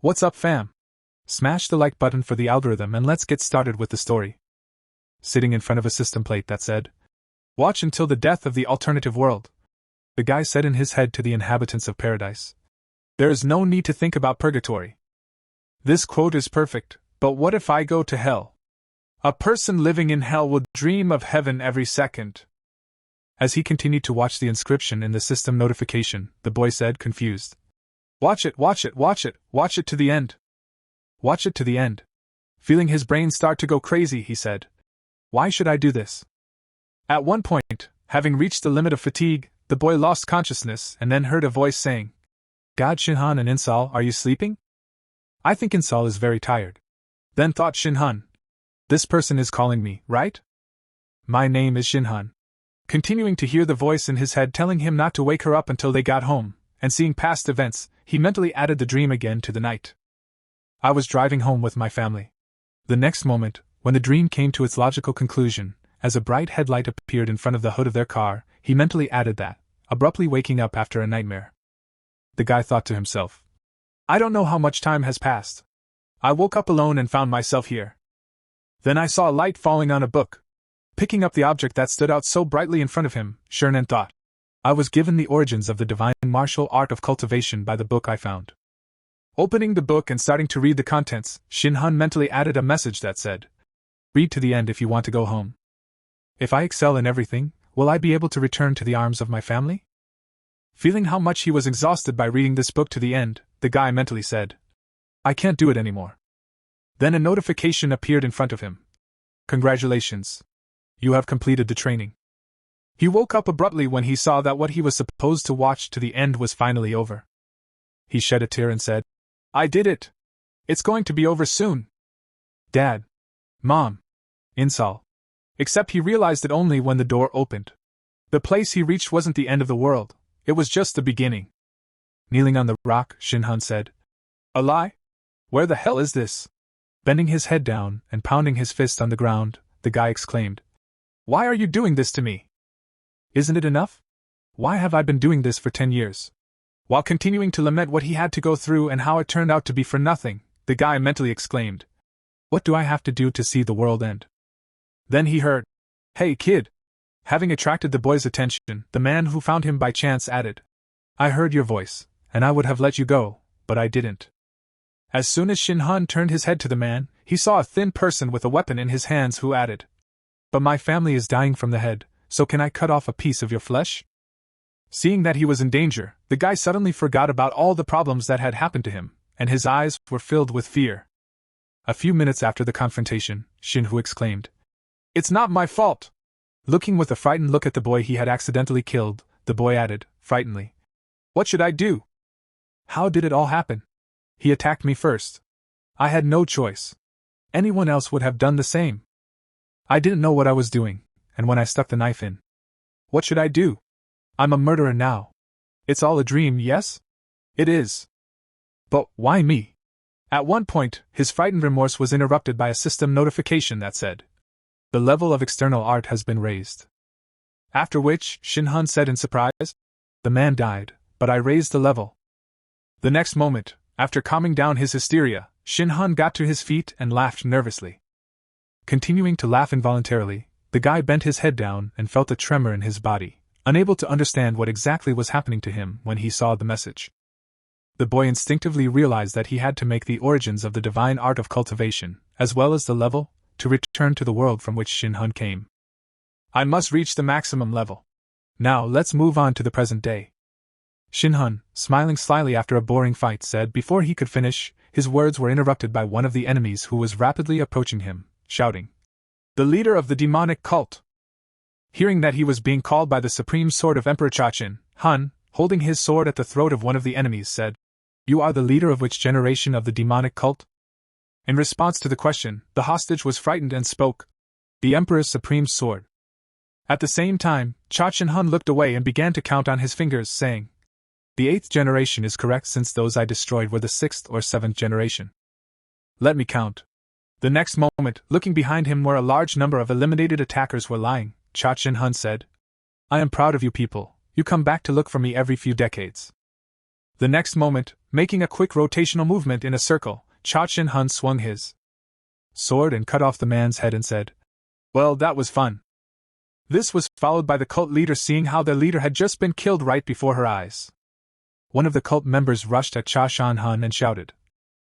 What's up, fam? Smash the like button for the algorithm and let's get started with the story. Sitting in front of a system plate that said, "Watch until the death of the alternative world," the guy said in his head to the inhabitants of paradise. "There is no need to think about purgatory. This quote is perfect, but what if I go to hell? A person living in hell would dream of heaven every second." As he continued to watch the inscription in the system notification, the boy said, confused, "Watch it, watch it, watch it, watch it to the end. Watch it to the end." Feeling his brain start to go crazy, he said, "Why should I do this?" At one point, having reached the limit of fatigue, the boy lost consciousness and then heard a voice saying, "God, Shinhan and Insal, are you sleeping? I think Insal is very tired." Then thought Shinhan, "This person is calling me, right? My name is Shinhan." Continuing to hear the voice in his head telling him not to wake her up until they got home, and seeing past events, he mentally added the dream again to the night. "I was driving home with my family." The next moment, when the dream came to its logical conclusion, as a bright headlight appeared in front of the hood of their car, he mentally added that, abruptly waking up after a nightmare. The guy thought to himself, "I don't know how much time has passed. I woke up alone and found myself here." Then I saw a light falling on a book. Picking up the object that stood out so brightly in front of him, Shernan thought, "I was given the origins of the divine martial art of cultivation by the book I found." Opening the book and starting to read the contents, Shinhan mentally added a message that said, "Read to the end if you want to go home. If I excel in everything, will I be able to return to the arms of my family?" Feeling how much he was exhausted by reading this book to the end, the guy mentally said, "I can't do it anymore." Then a notification appeared in front of him. "Congratulations. You have completed the training." He woke up abruptly when he saw that what he was supposed to watch to the end was finally over. He shed a tear and said, "I did it! It's going to be over soon. Dad. Mom. Insal." Except he realized it only when the door opened. The place he reached wasn't the end of the world, it was just the beginning. Kneeling on the rock, Shinhan said, "A lie? Where the hell is this?" Bending his head down and pounding his fist on the ground, the guy exclaimed, "Why are you doing this to me? Isn't it enough? Why have I been doing this for 10 years? While continuing to lament what he had to go through and how it turned out to be for nothing, the guy mentally exclaimed, "What do I have to do to see the world end?" Then he heard, "Hey kid." Having attracted the boy's attention, the man who found him by chance added, "I heard your voice, and I would have let you go, but I didn't." As soon as Shinhan turned his head to the man, he saw a thin person with a weapon in his hands who added, "But my family is dying from the head, so can I cut off a piece of your flesh?" Seeing that he was in danger, the guy suddenly forgot about all the problems that had happened to him, and his eyes were filled with fear. A few minutes after the confrontation, Shinhu exclaimed, "It's not my fault!" Looking with a frightened look at the boy he had accidentally killed, the boy added, frightenedly, "What should I do? How did it all happen? He attacked me first. I had no choice. Anyone else would have done the same. I didn't know what I was doing, and when I stuck the knife in. What should I do? I'm a murderer now. It's all a dream, yes? It is. But why me?" At one point, his frightened remorse was interrupted by a system notification that said, "The level of external art has been raised." After which, Shinhan said in surprise, "The man died, but I raised the level." The next moment, after calming down his hysteria, Shinhan got to his feet and laughed nervously. Continuing to laugh involuntarily, the guy bent his head down and felt a tremor in his body, unable to understand what exactly was happening to him when he saw the message. The boy instinctively realized that he had to make the origins of the divine art of cultivation, as well as the level, to return to the world from which Shinhan came. "I must reach the maximum level. Now let's move on to the present day." Shinhan, smiling slyly after a boring fight, said before he could finish, his words were interrupted by one of the enemies who was rapidly approaching him, shouting, "The leader of the demonic cult!" Hearing that he was being called by the supreme sword of Emperor Chachin, Han, holding his sword at the throat of one of the enemies, said, "You are the leader of which generation of the demonic cult?" In response to the question, the hostage was frightened and spoke, "The Emperor's supreme sword." At the same time, Chachin Han looked away and began to count on his fingers, saying, "The 8th generation is correct since those I destroyed were the 6th or 7th generation. Let me count." The next moment, looking behind him where a large number of eliminated attackers were lying, Chachin Han said, "I am proud of you people, you come back to look for me every few decades." The next moment, making a quick rotational movement in a circle, Cha Shin Hun swung his sword and cut off the man's head and said, "Well, that was fun." This was followed by the cult leader seeing how their leader had just been killed right before her eyes. One of the cult members rushed at Cha Shin Hun and shouted,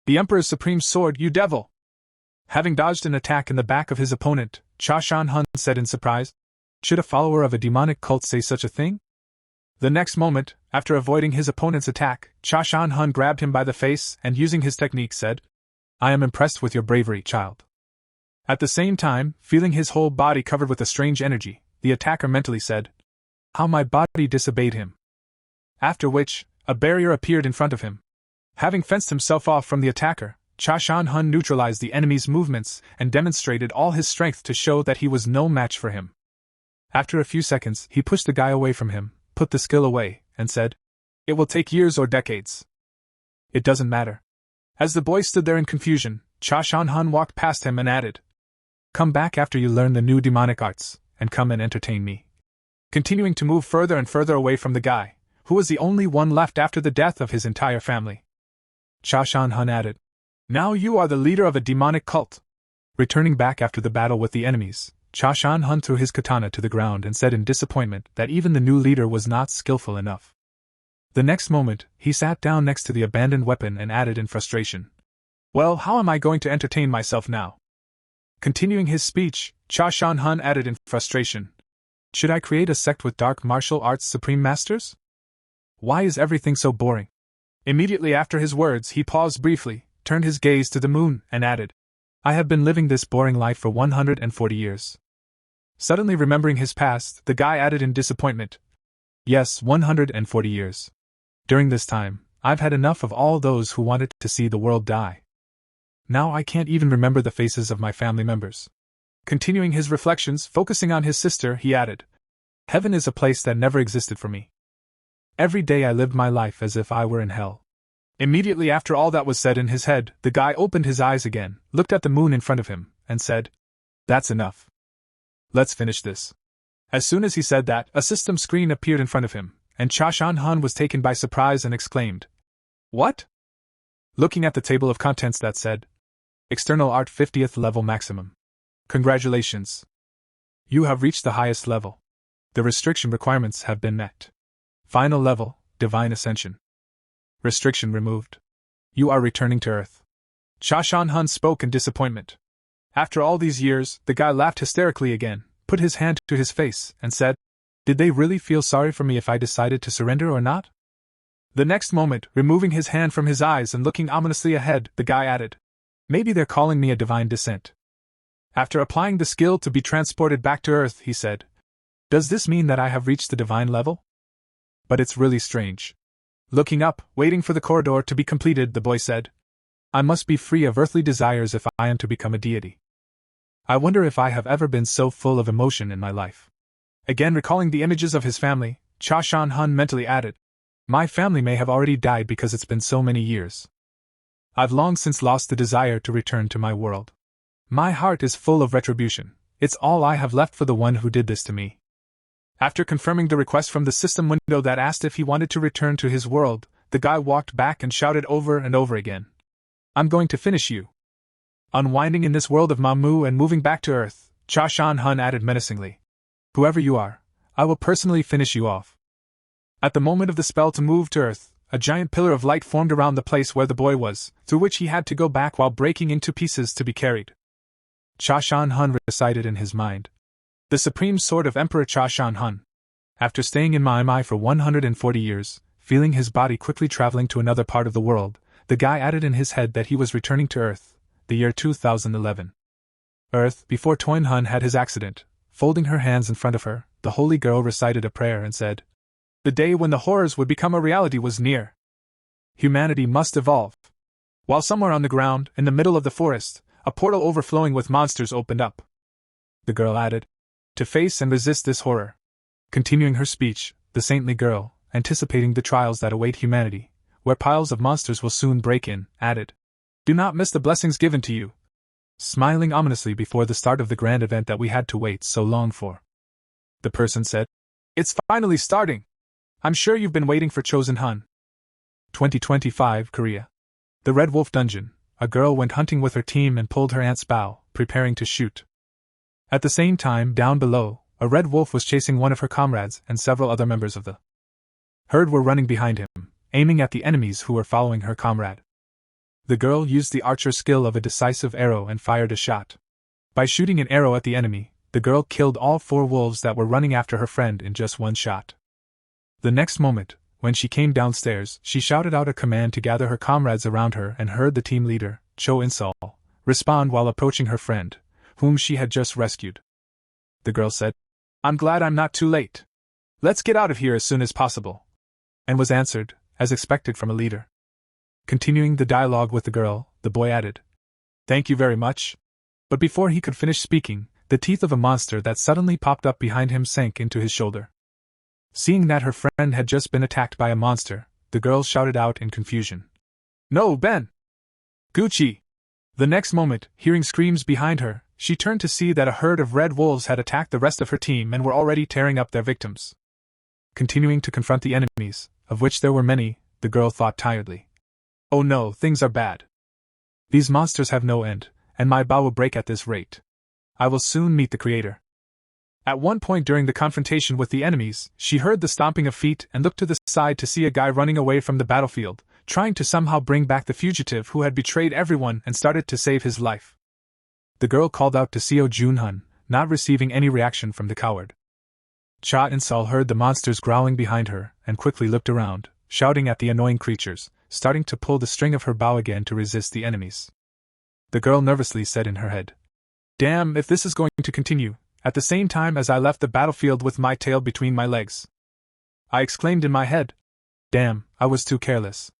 "The Emperor's supreme sword, you devil!" Having dodged an attack in the back of his opponent, Cha Shin Hun said in surprise, "Should a follower of a demonic cult say such a thing?" The next moment, after avoiding his opponent's attack, Cha Shin Hun grabbed him by the face and using his technique said, "I am impressed with your bravery, child." At the same time, feeling his whole body covered with a strange energy, the attacker mentally said, "How my body disobeyed him." After which, a barrier appeared in front of him. Having fenced himself off from the attacker, Cha Shin Hun neutralized the enemy's movements and demonstrated all his strength to show that he was no match for him. After a few seconds, he pushed the guy away from him, put the skill away, and said, "It will take years or decades. It doesn't matter." As the boy stood there in confusion, Cha Shin Hun walked past him and added, "Come back after you learn the new demonic arts, and come and entertain me." Continuing to move further and further away from the guy, who was the only one left after the death of his entire family. Cha Shin Hun added, "Now you are the leader of a demonic cult." Returning back after the battle with the enemies, Cha Shin Hun threw his katana to the ground and said in disappointment that even the new leader was not skillful enough. The next moment, he sat down next to the abandoned weapon and added in frustration, "Well, how am I going to entertain myself now?" Continuing his speech, Cha Shin Hun added in frustration, "Should I create a sect with dark martial arts supreme masters? Why is everything so boring?" Immediately after his words, he paused briefly, turned his gaze to the moon, and added, "I have been living this boring life for 140 years. Suddenly remembering his past, the guy added in disappointment, "Yes, 140 years. During this time, I've had enough of all those who wanted to see the world die. Now I can't even remember the faces of my family members." Continuing his reflections, focusing on his sister, he added, "Heaven is a place that never existed for me. Every day I lived my life as if I were in hell." Immediately after all that was said in his head, the guy opened his eyes again, looked at the moon in front of him, and said, "That's enough. Let's finish this." As soon as he said that, a system screen appeared in front of him, and Cha Shin Hun was taken by surprise and exclaimed, "What?" Looking at the table of contents that said, "External Art 50th level maximum. Congratulations. You have reached the highest level. The restriction requirements have been met. Final level, Divine Ascension. Restriction removed. You are returning to Earth." Cha Shin Hun spoke in disappointment. After all these years, the guy laughed hysterically again, put his hand to his face, and said, "Did they really feel sorry for me if I decided to surrender or not?" The next moment, removing his hand from his eyes and looking ominously ahead, the guy added, "Maybe they're calling me a divine descent." After applying the skill to be transported back to Earth, he said, "Does this mean that I have reached the divine level? But it's really strange." Looking up, waiting for the corridor to be completed, the boy said, "I must be free of earthly desires if I am to become a deity. I wonder if I have ever been so full of emotion in my life." Again recalling the images of his family, Cha Shin Hun mentally added, "My family may have already died because it's been so many years. I've long since lost the desire to return to my world. My heart is full of retribution. It's all I have left for the one who did this to me." After confirming the request from the system window that asked if he wanted to return to his world, the guy walked back and shouted over and over again, "I'm going to finish you." Unwinding in this world of Mamu and moving back to Earth, Cha Shin Hun added menacingly, "Whoever you are, I will personally finish you off." At the moment of the spell to move to Earth, a giant pillar of light formed around the place where the boy was, through which he had to go back while breaking into pieces to be carried. Cha Shin Hun recited in his mind, "The supreme sword of Emperor Cha Shin Hun." After staying in Mai for 140 years, feeling his body quickly traveling to another part of the world, the guy added in his head that he was returning to Earth, the year 2011. Earth, before Toin Hun had his accident. Folding her hands in front of her, the holy girl recited a prayer and said, "The day when the horrors would become a reality was near. Humanity must evolve." While somewhere on the ground, in the middle of the forest, a portal overflowing with monsters opened up. The girl added, "To face and resist this horror." Continuing her speech, the saintly girl, anticipating the trials that await humanity, where piles of monsters will soon break in, added, "Do not miss the blessings given to you." Smiling ominously before the start of the grand event that we had to wait so long for. The person said, "It's finally starting! I'm sure you've been waiting for Chosen Hun." 2025, Korea. The Red Wolf Dungeon. A girl went hunting with her team and pulled her aunt's bow, preparing to shoot. At the same time, down below, a red wolf was chasing one of her comrades, and several other members of the herd were running behind him, aiming at the enemies who were following her comrade. The girl used the archer's skill of a decisive arrow and fired a shot. By shooting an arrow at the enemy, the girl killed all 4 wolves that were running after her friend in just one shot. The next moment, when she came downstairs, she shouted out a command to gather her comrades around her and heard the team leader, Cho In-sol, respond while approaching her friend, whom she had just rescued. The girl said, "I'm glad I'm not too late. Let's get out of here as soon as possible," and was answered, as expected from a leader. Continuing the dialogue with the girl, the boy added, "Thank you very much." But before he could finish speaking, the teeth of a monster that suddenly popped up behind him sank into his shoulder. Seeing that her friend had just been attacked by a monster, the girl shouted out in confusion, "No, Ben! Gucci!" The next moment, hearing screams behind her, she turned to see that a herd of red wolves had attacked the rest of her team and were already tearing up their victims. Continuing to confront the enemies, of which there were many, the girl thought tiredly, "Oh no, things are bad. These monsters have no end, and my bow will break at this rate. I will soon meet the Creator." At one point during the confrontation with the enemies, she heard the stomping of feet and looked to the side to see a guy running away from the battlefield, trying to somehow bring back the fugitive who had betrayed everyone and started to save his life. The girl called out to Seo Junhun, not receiving any reaction from the coward. Cha In-sol heard the monsters growling behind her and quickly looked around, shouting at the annoying creatures, starting to pull the string of her bow again to resist the enemies. The girl nervously said in her head, "Damn if this is going to continue," at the same time as I left the battlefield with my tail between my legs. I exclaimed in my head, "Damn, I was too careless."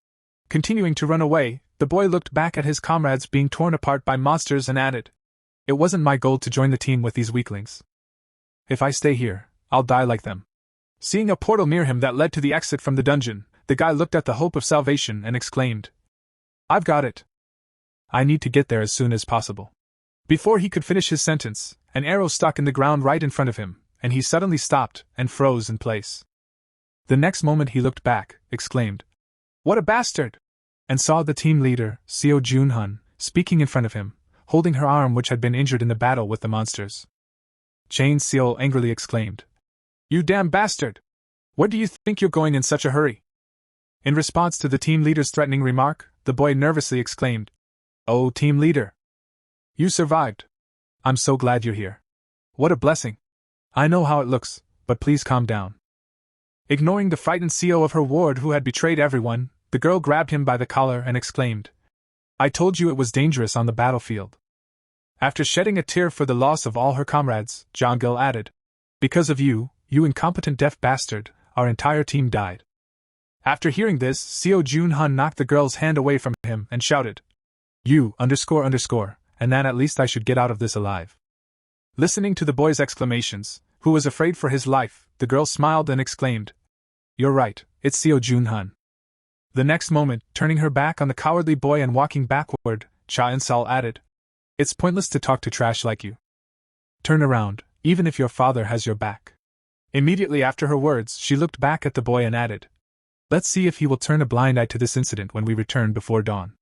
Continuing to run away, the boy looked back at his comrades being torn apart by monsters and added, "It wasn't my goal to join the team with these weaklings. If I stay here, I'll die like them." Seeing a portal near him that led to the exit from the dungeon, the guy looked at the hope of salvation and exclaimed, "I've got it. I need to get there as soon as possible." Before he could finish his sentence, an arrow stuck in the ground right in front of him, and he suddenly stopped and froze in place. The next moment he looked back, exclaimed, "What a bastard!" and saw the team leader, Seo Junhun, speaking in front of him, holding her arm which had been injured in the battle with the monsters. Chain Seo angrily exclaimed, "You damn bastard! Where do you think you're going in such a hurry?" In response to the team leader's threatening remark, the boy nervously exclaimed, "Oh, team leader! You survived. I'm so glad you're here. What a blessing. I know how it looks, but please calm down." Ignoring the frightened CEO of her ward who had betrayed everyone, the girl grabbed him by the collar and exclaimed, "I told you it was dangerous on the battlefield." After shedding a tear for the loss of all her comrades, Jong-gil added, "Because of you, you incompetent deaf bastard, our entire team died." After hearing this, Seo Junhun knocked the girl's hand away from him and shouted, "You, __, and then at least I should get out of this alive." Listening to the boy's exclamations, who was afraid for his life, the girl smiled and exclaimed, "You're right, it's Seo Junhun." The next moment, turning her back on the cowardly boy and walking backward, Cha In-sol added, "It's pointless to talk to trash like you. Turn around, even if your father has your back." Immediately after her words, she looked back at the boy and added, "Let's see if he will turn a blind eye to this incident when we return before dawn."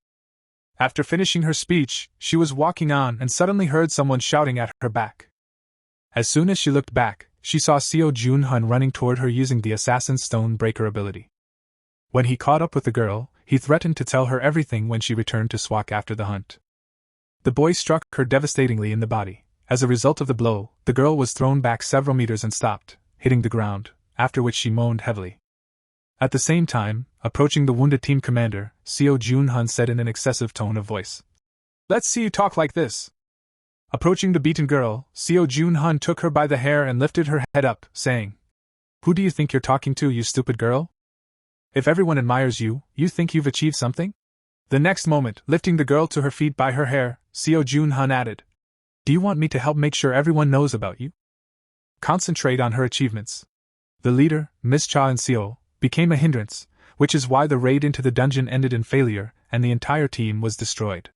After finishing her speech, she was walking on and suddenly heard someone shouting at her back. As soon as she looked back, she saw Seo Junhun running toward her using the Assassin's Stone Breaker ability. When he caught up with the girl, he threatened to tell her everything when she returned to Swak after the hunt. The boy struck her devastatingly in the body. As a result of the blow, the girl was thrown back several meters and stopped, hitting the ground, after which she moaned heavily. At the same time, approaching the wounded team commander, Seo Junhun said in an excessive tone of voice, "Let's see you talk like this." Approaching the beaten girl, Seo Junhun took her by the hair and lifted her head up, saying, "Who do you think you're talking to, you stupid girl? If everyone admires you, you think you've achieved something?" The next moment, lifting the girl to her feet by her hair, Seo Junhun added, "Do you want me to help make sure everyone knows about you? Concentrate on her achievements." The leader, Miss Cha In-seo, became a hindrance, which is why the raid into the dungeon ended in failure, and the entire team was destroyed.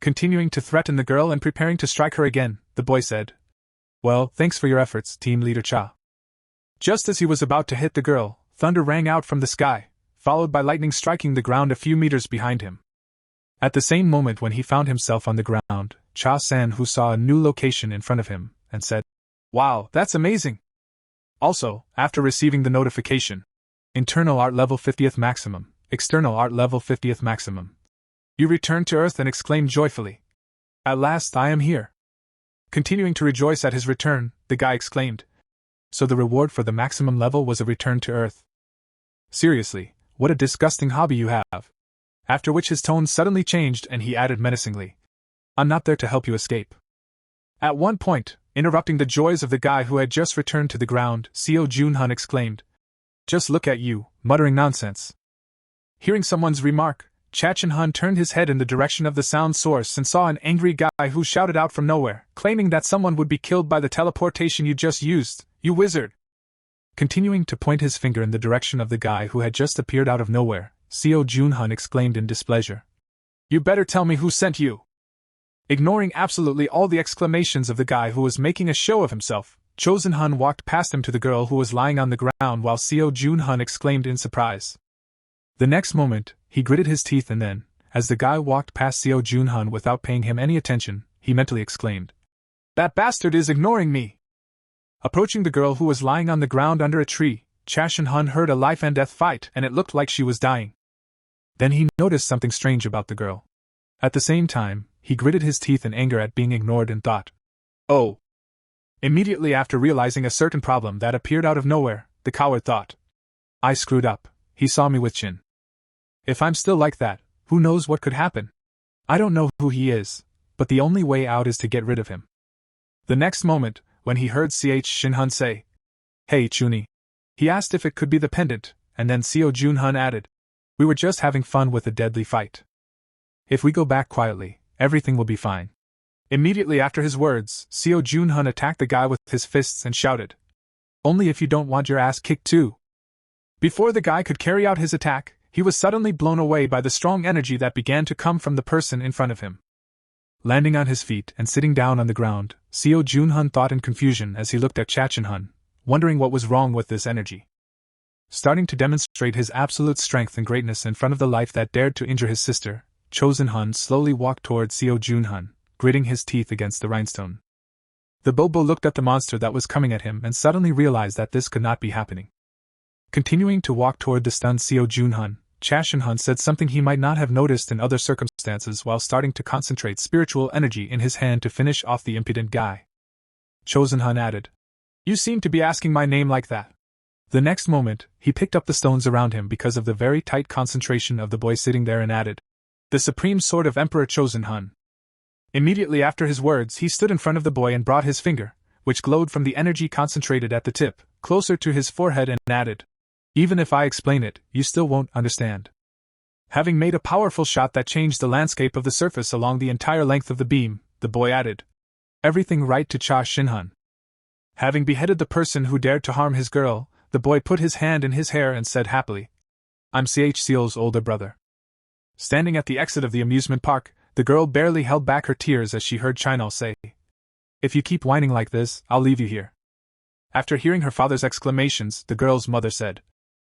Continuing to threaten the girl and preparing to strike her again, the boy said, "Well, thanks for your efforts, Team Leader Cha." Just as he was about to hit the girl, thunder rang out from the sky, followed by lightning striking the ground a few meters behind him. At the same moment when he found himself on the ground, Cha-san who saw a new location in front of him, and said, "Wow, that's amazing!" Also, after receiving the notification, internal art level 50th maximum, external art level 50th maximum. You returned to Earth and exclaimed joyfully, "At last I am here." Continuing to rejoice at his return, the guy exclaimed, "So the reward for the maximum level was a return to Earth? Seriously, what a disgusting hobby you have." After which his tone suddenly changed and he added menacingly, "I'm not there to help you escape." At one point, interrupting the joys of the guy who had just returned to the ground, Seo Junhun exclaimed, "Just look at you, muttering nonsense." Hearing someone's remark, Cha-chin-hun turned his head in the direction of the sound source and saw an angry guy who shouted out from nowhere, claiming that someone would be killed by the teleportation you just used, "You wizard!" Continuing to point his finger in the direction of the guy who had just appeared out of nowhere, Seo Junhun exclaimed in displeasure, "You better tell me who sent you!" Ignoring absolutely all the exclamations of the guy who was making a show of himself, Chosen-hun walked past him to the girl who was lying on the ground while Seo Junhun exclaimed in surprise. The next moment, he gritted his teeth and then, as the guy walked past Seo Junhun without paying him any attention, he mentally exclaimed, "That bastard is ignoring me!" Approaching the girl who was lying on the ground under a tree, Cha-chin-hun heard a life-and-death fight and it looked like she was dying. Then he noticed something strange about the girl. At the same time, he gritted his teeth in anger at being ignored and thought, "Oh." Immediately after realizing a certain problem that appeared out of nowhere, the coward thought, "I screwed up, he saw me with Chin. If I'm still like that, who knows what could happen? I don't know who he is, but the only way out is to get rid of him." The next moment, when he heard Ch Shin-hun say, "Hey Chuni," he asked if it could be the pendant, and then Seo Junhun added, "We were just having fun with a deadly fight. If we go back quietly, everything will be fine." Immediately after his words, Seo Junhun attacked the guy with his fists and shouted, "Only if you don't want your ass kicked too." Before the guy could carry out his attack, he was suddenly blown away by the strong energy that began to come from the person in front of him. Landing on his feet and sitting down on the ground, Seo Junhun thought in confusion as he looked at Cha-chin-hun, wondering what was wrong with this energy. Starting to demonstrate his absolute strength and greatness in front of the life that dared to injure his sister, Chosen-hun slowly walked toward Seo Junhun, gritting his teeth against the rhinestone. The Bobo looked at the monster that was coming at him and suddenly realized that this could not be happening. Continuing to walk toward the stunned Seo Junhun, Cha-chin-hun said something he might not have noticed in other circumstances while starting to concentrate spiritual energy in his hand to finish off the impudent guy. Chosen-hun added, "You seem to be asking my name like that." The next moment, he picked up the stones around him because of the very tight concentration of the boy sitting there and added, "The supreme sword of Emperor Chosen-hun." Immediately after his words, he stood in front of the boy and brought his finger, which glowed from the energy concentrated at the tip, closer to his forehead and added, "Even if I explain it, you still won't understand." Having made a powerful shot that changed the landscape of the surface along the entire length of the beam, the boy added, "Everything right to Cha-chin-hun." Having beheaded the person who dared to harm his girl, the boy put his hand in his hair and said happily, "I'm Ch Seal's older brother." Standing at the exit of the amusement park, the girl barely held back her tears as she heard Chinol say, "If you keep whining like this, I'll leave you here." After hearing her father's exclamations, the girl's mother said,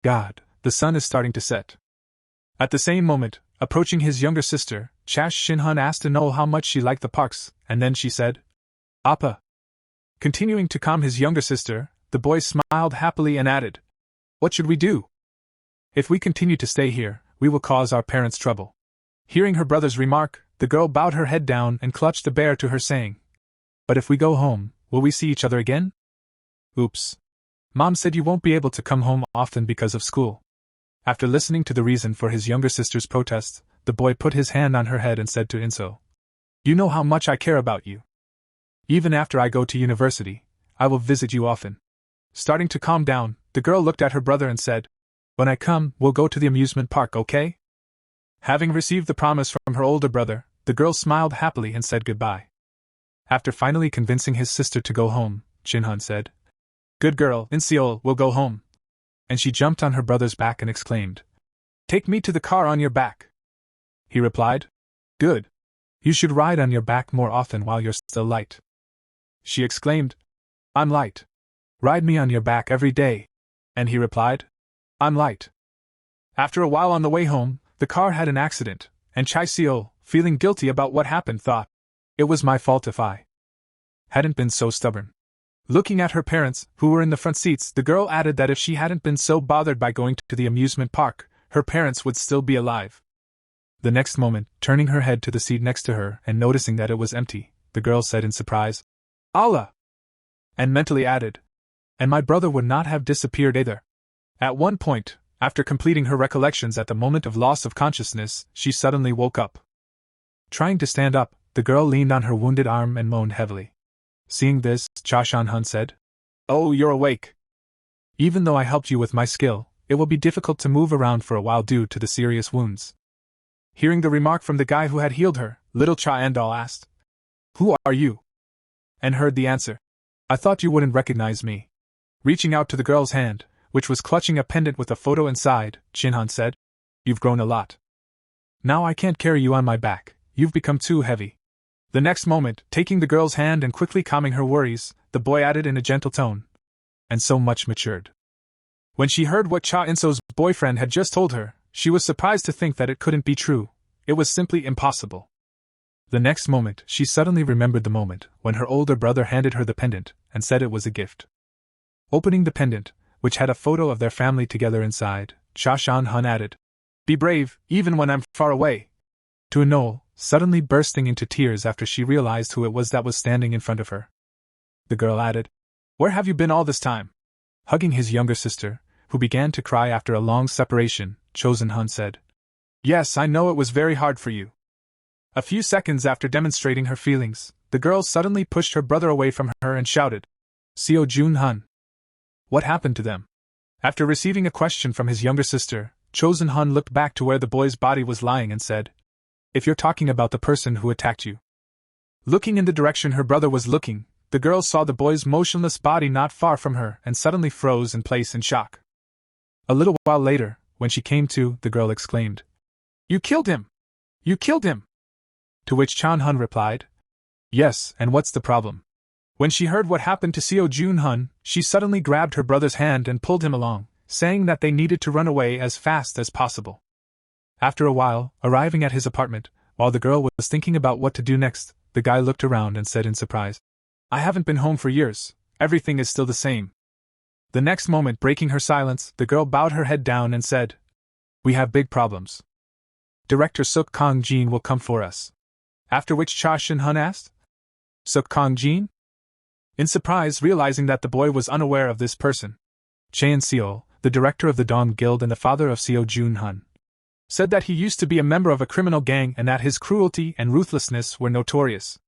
"God, the sun is starting to set." At the same moment, approaching his younger sister, Cha-chin-hun asked to know how much she liked the parks, and then she said, "Appa." Continuing to calm his younger sister, the boy smiled happily and added, "What should we do? If we continue to stay here, we will cause our parents trouble." Hearing her brother's remark, the girl bowed her head down and clutched the bear to her saying, "But if we go home, will we see each other again?" "Oops. Mom said you won't be able to come home often because of school." After listening to the reason for his younger sister's protest, the boy put his hand on her head and said to Inso, "You know how much I care about you. Even after I go to university, I will visit you often." Starting to calm down, the girl looked at her brother and said, "When I come, we'll go to the amusement park, okay?" Having received the promise from her older brother, the girl smiled happily and said goodbye. After finally convincing his sister to go home, Chin-hun said, "Good girl, in Seoul, we'll go home." And she jumped on her brother's back and exclaimed, "Take me to the car on your back." He replied, "Good. You should ride on your back more often while you're still light." She exclaimed, "I'm light. Ride me on your back every day." And he replied, "I'm light." After a while on the way home, the car had an accident, and Chai Seo, feeling guilty about what happened, thought, it was my fault if I hadn't been so stubborn. Looking at her parents, who were in the front seats, the girl added that if she hadn't been so bothered by going to the amusement park, her parents would still be alive. The next moment, turning her head to the seat next to her and noticing that it was empty, the girl said in surprise, Allah! And mentally added, and my brother would not have disappeared either. At one point, after completing her recollections at the moment of loss of consciousness, she suddenly woke up. Trying to stand up, the girl leaned on her wounded arm and moaned heavily. Seeing this, Cha Shan-hun said, "Oh, you're awake. Even though I helped you with my skill, it will be difficult to move around for a while due to the serious wounds." Hearing the remark from the guy who had healed her, little Cha Andal asked, "Who are you?" And heard the answer, "I thought you wouldn't recognize me." Reaching out to the girl's hand, which was clutching a pendant with a photo inside, Chin-han said, "You've grown a lot. Now I can't carry you on my back, you've become too heavy." The next moment, taking the girl's hand and quickly calming her worries, the boy added in a gentle tone, "And so much matured." When she heard what Cha In-so's boyfriend had just told her, she was surprised to think that it couldn't be true. It was simply impossible. The next moment, she suddenly remembered the moment when her older brother handed her the pendant and said it was a gift. Opening the pendant, which had a photo of their family together inside, Cha Shan-hun added, "Be brave, even when I'm far away." To Anol, suddenly bursting into tears after she realized who it was that was standing in front of her. The girl added, "Where have you been all this time?" Hugging his younger sister, who began to cry after a long separation, Chosen-hun said, "Yes, I know it was very hard for you." A few seconds after demonstrating her feelings, the girl suddenly pushed her brother away from her and shouted, "Seo Jun-hun. What happened to them?" After receiving a question from his younger sister, Chosen-hun looked back to where the boy's body was lying and said, "If you're talking about the person who attacked you." Looking in the direction her brother was looking, the girl saw the boy's motionless body not far from her and suddenly froze in place in shock. A little while later, when she came to, the girl exclaimed, "You killed him! You killed him!" To which Chan-hun replied, "Yes, and what's the problem?" When she heard what happened to Seo Jun-hun, she suddenly grabbed her brother's hand and pulled him along, saying that they needed to run away as fast as possible. After a while, arriving at his apartment, while the girl was thinking about what to do next, the guy looked around and said in surprise, "I haven't been home for years, everything is still the same." The next moment, breaking her silence, the girl bowed her head down and said, "We have big problems. Director Suk Kong-jin will come for us." After which Cha Shin-hun asked, "Suk Kong-jin?" In surprise, realizing that the boy was unaware of this person. Chaein Seol, the director of the Dong Guild and the father of Seo Jun-hun, said that he used to be a member of a criminal gang and that his cruelty and ruthlessness were notorious.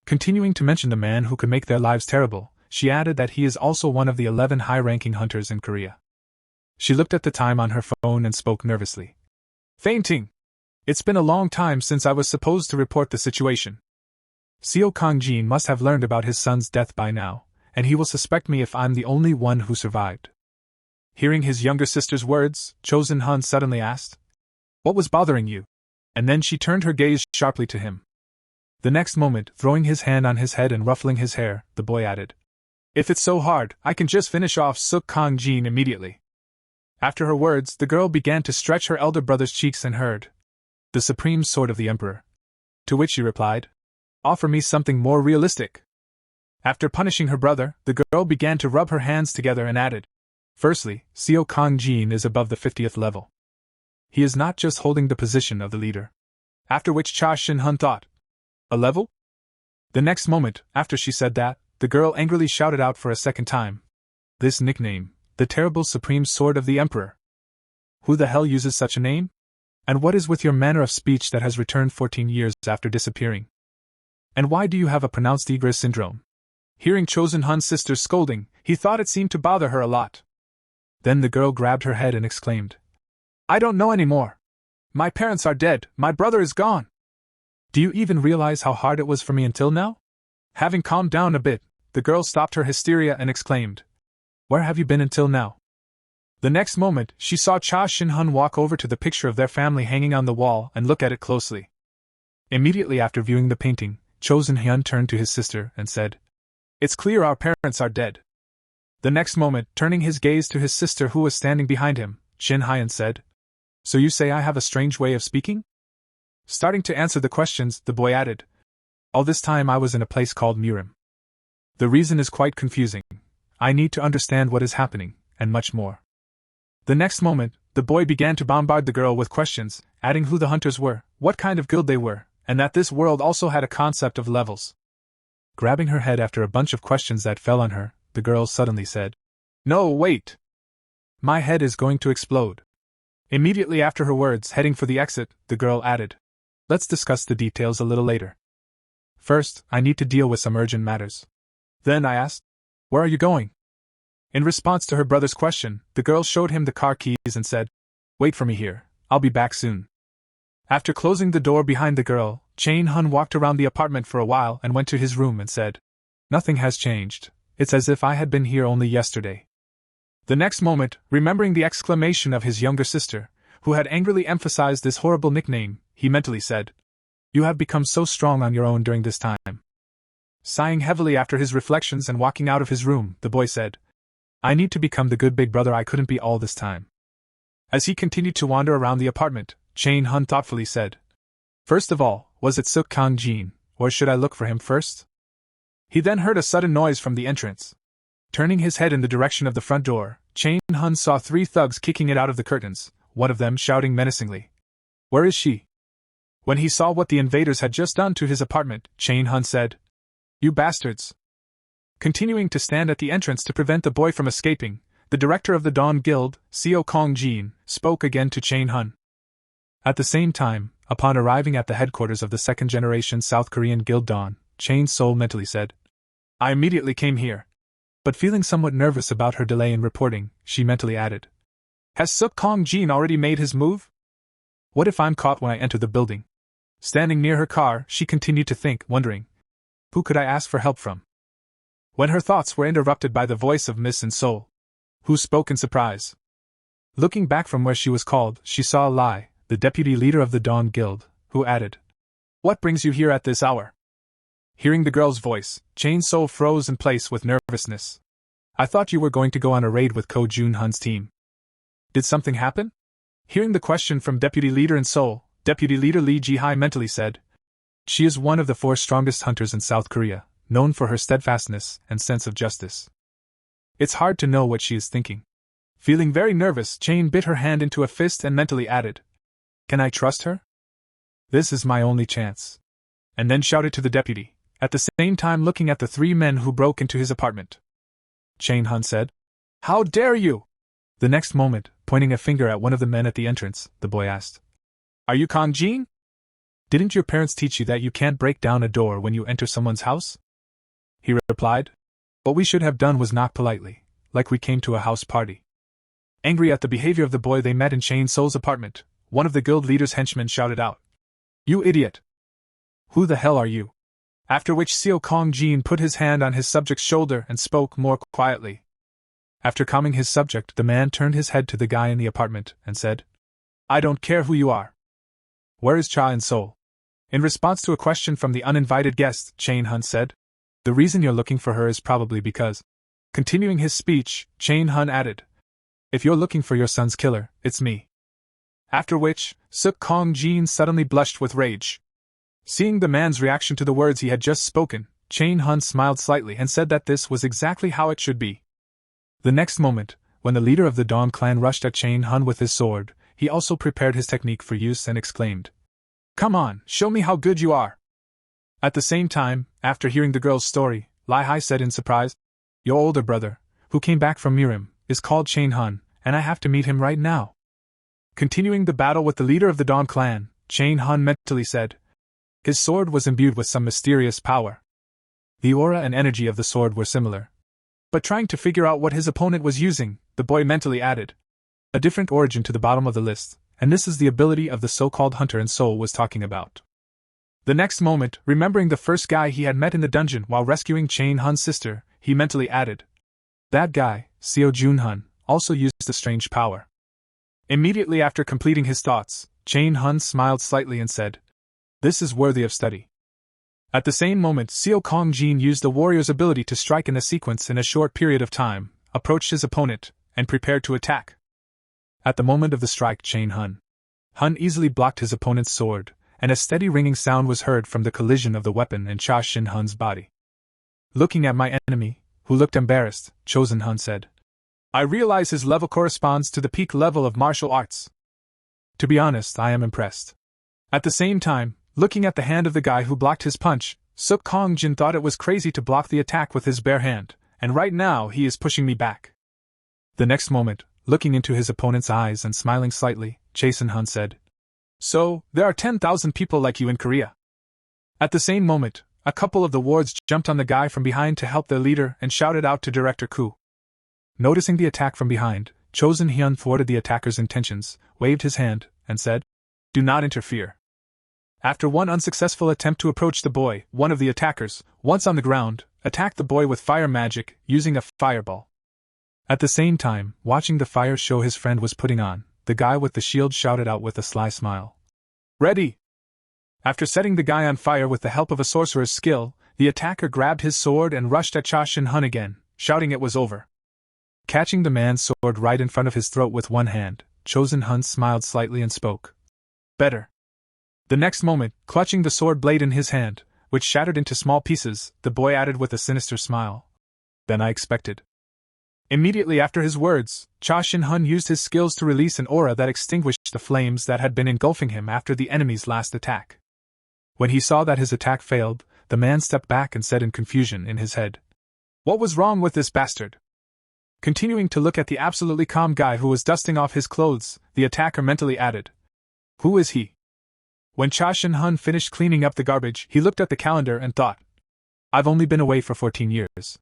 Continuing to mention the man who could make their lives terrible, she added that he is also one of the 11 high-ranking hunters in Korea. She looked at the time on her phone and spoke nervously. "Fainting! It's been a long time since I was supposed to report the situation. Seo Kong-jin must have learned about his son's death by now, and he will suspect me if I'm the only one who survived." Hearing his younger sister's words, Chosen-hun suddenly asked, "What was bothering you?" And then she turned her gaze sharply to him. The next moment, throwing his hand on his head and ruffling his hair, the boy added, "If it's so hard, I can just finish off Suk Kong-jin immediately." After her words, the girl began to stretch her elder brother's cheeks and heard, "The supreme sword of the emperor." To which she replied, "Offer me something more realistic." After punishing her brother, the girl began to rub her hands together and added, "Firstly, Seo Kong-jin is above the 50th level. He is not just holding the position of the leader." After which Cha Shin-hun thought, "A level?" The next moment, after she said that, the girl angrily shouted out for a second time, "This nickname, the terrible supreme sword of the emperor. Who the hell uses such a name? And what is with your manner of speech that has returned 14 years after disappearing? And why do you have a pronounced egress syndrome?" Hearing Chosen-hun's sister scolding, he thought it seemed to bother her a lot. Then the girl grabbed her head and exclaimed, "I don't know anymore. My parents are dead, my brother is gone. Do you even realize how hard it was for me until now?" Having calmed down a bit, the girl stopped her hysteria and exclaimed, "Where have you been until now?" The next moment, she saw Cha Shin-hun walk over to the picture of their family hanging on the wall and look at it closely. Immediately after viewing the painting, Chosen-hyun turned to his sister and said, "It's clear our parents are dead." The next moment, turning his gaze to his sister who was standing behind him, Shin-hyun said, So you say I have a strange way of speaking? Starting to answer the questions, the boy added, all this time I was in a place called Murim. The reason is quite confusing. I need to understand what is happening, and much more. The next moment, the boy began to bombard the girl with questions, adding who the hunters were, what kind of guild they were, and that this world also had a concept of levels. Grabbing her head after a bunch of questions that fell on her, the girl suddenly said, No, wait! My head is going to explode. Immediately after her words, heading for the exit, the girl added, Let's discuss the details a little later. First, I need to deal with some urgent matters. Then I asked, Where are you going? In response to her brother's question, the girl showed him the car keys and said, Wait for me here, I'll be back soon. After closing the door behind the girl, Chain Hun walked around the apartment for a while and went to his room and said, Nothing has changed, it's as if I had been here only yesterday. The next moment, remembering the exclamation of his younger sister, who had angrily emphasized this horrible nickname, he mentally said, You have become so strong on your own during this time. Sighing heavily after his reflections and walking out of his room, the boy said, I need to become the good big brother I couldn't be all this time. As he continued to wander around the apartment, Chain Hun thoughtfully said, First of all, was it Suk Kang Jin, or should I look for him first? He then heard a sudden noise from the entrance. Turning his head in the direction of the front door, Chain Hun saw 3 thugs kicking it out of the curtains, one of them shouting menacingly, Where is she? When he saw what the invaders had just done to his apartment, Chain Hun said, You bastards! Continuing to stand at the entrance to prevent the boy from escaping, the director of the Dawn Guild, Seo Kong Jin, spoke again to Chain Hun. At the same time, upon arriving at the headquarters of the second-generation South Korean Guild Dawn, Chain Sol mentally said, I immediately came here. But feeling somewhat nervous about her delay in reporting, she mentally added, Has Suk Kong Jin already made his move? What if I'm caught when I enter the building? Standing near her car, she continued to think, wondering, Who could I ask for help from? When her thoughts were interrupted by the voice of Miss In Sol, who spoke in surprise. Looking back from where she was called, she saw Lai, the deputy leader of the Dawn Guild, who added, What brings you here at this hour? Hearing the girl's voice, Chain Sol froze in place with nervousness. I thought you were going to go on a raid with Ko Jun Hun's team. Did something happen? Hearing the question from Deputy Leader In Seoul, Deputy Leader Lee Ji-hai mentally said, She is one of the 4 strongest hunters in South Korea, known for her steadfastness and sense of justice. It's hard to know what she is thinking. Feeling very nervous, Chain bit her hand into a fist and mentally added, Can I trust her? This is my only chance. And then shouted to the deputy, at the same time looking at the 3 men who broke into his apartment. Chain Hun said, How dare you? The next moment, pointing a finger at one of the men at the entrance, the boy asked, Are you Kang Jin? Didn't your parents teach you that you can't break down a door when you enter someone's house? He replied, What we should have done was knock politely, like we came to a house party. Angry at the behavior of the boy they met in Chain Sol's apartment, one of the guild leader's henchmen shouted out, You idiot! Who the hell are you? After which Seo Kong Jin put his hand on his subject's shoulder and spoke more quietly. After calming his subject, the man turned his head to the guy in the apartment and said, I don't care who you are. Where is Cha In Sol? In response to a question from the uninvited guest, Chain Hun said, The reason you're looking for her is probably because. Continuing his speech, Chain Hun added, If you're looking for your son's killer, it's me. After which, Suk Kong Jin suddenly blushed with rage. Seeing the man's reaction to the words he had just spoken, Chain Hun smiled slightly and said that this was exactly how it should be. The next moment, when the leader of the Dawn clan rushed at Chain Hun with his sword, he also prepared his technique for use and exclaimed, Come on, show me how good you are. At the same time, after hearing the girl's story, Lai Hai said in surprise, Your older brother, who came back from Mirim, is called Chain Hun, and I have to meet him right now. Continuing the battle with the leader of the Dawn clan, Chain Hun mentally said, His sword was imbued with some mysterious power. The aura and energy of the sword were similar. But trying to figure out what his opponent was using, the boy mentally added a different origin to the bottom of the list, and this is the ability of the so-called hunter In Seoul was talking about. The next moment, remembering the first guy he had met in the dungeon while rescuing Chain Hun's sister, he mentally added, That guy, Seo Jun Hun, also used a strange power. Immediately after completing his thoughts, Chain Hun smiled slightly and said, This is worthy of study. At the same moment, Seo Kong Jin used the warrior's ability to strike in a sequence in a short period of time, approached his opponent, and prepared to attack. At the moment of the strike, Chain Hun Hun easily blocked his opponent's sword, and a steady ringing sound was heard from the collision of the weapon and Cha Shin Hun's body. Looking at my enemy, who looked embarrassed, Chosen Hun said, I realize his level corresponds to the peak level of martial arts. To be honest, I am impressed. At the same time, looking at the hand of the guy who blocked his punch, Suk Kong Jin thought it was crazy to block the attack with his bare hand, and right now he is pushing me back. The next moment, looking into his opponent's eyes and smiling slightly, Chosen Hun said, So, there are 10,000 people like you in Korea. At the same moment, a couple of the wards jumped on the guy from behind to help their leader and shouted out to Director Ku. Noticing the attack from behind, Chosen Hyun thwarted the attacker's intentions, waved his hand, and said, Do not interfere. After one unsuccessful attempt to approach the boy, one of the attackers, once on the ground, attacked the boy with fire magic, using a fireball. At the same time, watching the fire show his friend was putting on, the guy with the shield shouted out with a sly smile, Ready! After setting the guy on fire with the help of a sorcerer's skill, the attacker grabbed his sword and rushed at Cha Shin Hun again, shouting it was over. Catching the man's sword right in front of his throat with one hand, Chosen Hun smiled slightly and spoke, Better. The next moment, clutching the sword blade in his hand, which shattered into small pieces, the boy added with a sinister smile, Than I expected. Immediately after his words, Cha Shin Hun used his skills to release an aura that extinguished the flames that had been engulfing him after the enemy's last attack. When he saw that his attack failed, the man stepped back and said in confusion in his head, What was wrong with this bastard? Continuing to look at the absolutely calm guy who was dusting off his clothes, the attacker mentally added, Who is he? When Cha Shin Hun finished cleaning up the garbage, he looked at the calendar and thought, I've only been away for 14 years.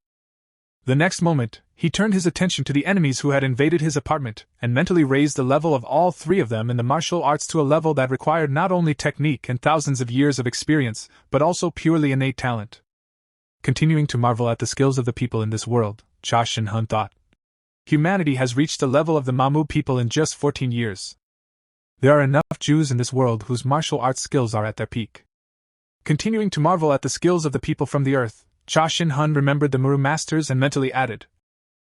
The next moment, he turned his attention to the enemies who had invaded his apartment, and mentally raised the level of all three of them in the martial arts to a level that required not only technique and thousands of years of experience, but also purely innate talent. Continuing to marvel at the skills of the people in this world, Cha Shin Hun thought, Humanity has reached the level of the Mamu people in just 14 years. There are enough Jews in this world whose martial arts skills are at their peak. Continuing to marvel at the skills of the people from the earth, Cha Shin Hun remembered the Muru masters and mentally added,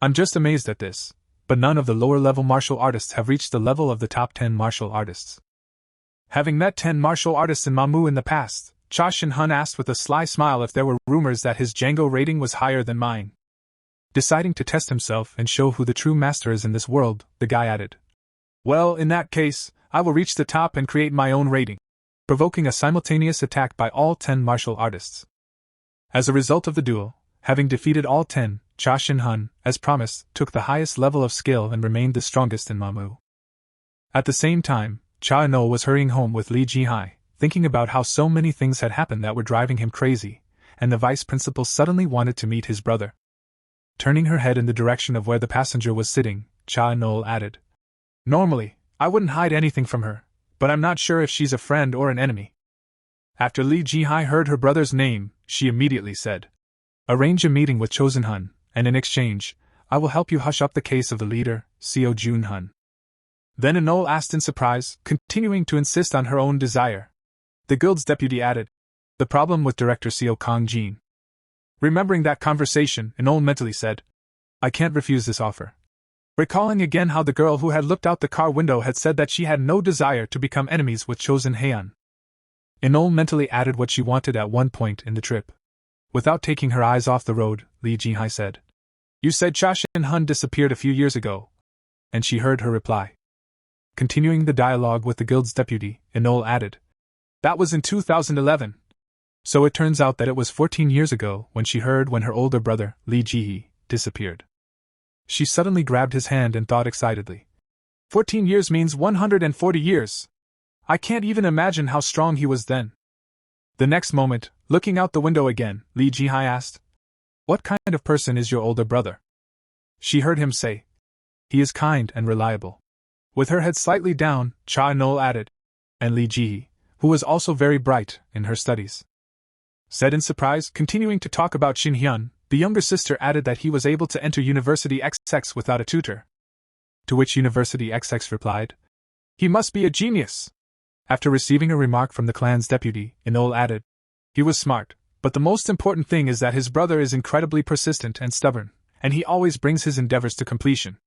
I'm just amazed at this, but none of the lower-level martial artists have reached the level of the top 10 martial artists. Having met 10 martial artists in Mamu in the past, Cha Shin Hun asked with a sly smile if there were rumors that his Django rating was higher than mine. Deciding to test himself and show who the true master is in this world, the guy added, Well, in that case, I will reach the top and create my own rating, provoking a simultaneous attack by all 10 martial artists. As a result of the duel, having defeated all 10, Cha Shin Hun, as promised, took the highest level of skill and remained the strongest in Mamu. At the same time, Cha No was hurrying home with Li Jihai, thinking about how so many things had happened that were driving him crazy, and the vice principal suddenly wanted to meet his brother. Turning her head in the direction of where the passenger was sitting, Cha No added, Normally, I wouldn't hide anything from her, but I'm not sure if she's a friend or an enemy. After Li Jihai heard her brother's name, she immediately said, Arrange a meeting with Chosen Hun, and in exchange, I will help you hush up the case of the leader, Seo Jun Hun. Then Anol asked in surprise, continuing to insist on her own desire. The guild's deputy added, The problem with Director Seo Kong Jin. Remembering that conversation, Anol mentally said, I can't refuse this offer. Recalling again how the girl who had looked out the car window had said that she had no desire to become enemies with Chosen Heian. Inol mentally added what she wanted at one point in the trip. Without taking her eyes off the road, Li Jihai said, You said Cha Shin Hun disappeared a few years ago. And she heard her reply. Continuing the dialogue with the guild's deputy, Inol added, That was in 2011. So it turns out that it was 14 years ago when her older brother, Li Jihai, disappeared. She suddenly grabbed his hand and thought excitedly. 14 years means 140 years. I can't even imagine how strong he was then. The next moment, looking out the window again, Li Jihai asked, What kind of person is your older brother? She heard him say, He is kind and reliable. With her head slightly down, Cha Nol added, And Li Jihai, who was also very bright in her studies. Said in surprise, continuing to talk about Shin Hyun, the younger sister added that he was able to enter University XX without a tutor. To which University XX replied, He must be a genius. After receiving a remark from the clan's deputy, Inol added, He was smart, but the most important thing is that his brother is incredibly persistent and stubborn, and he always brings his endeavors to completion.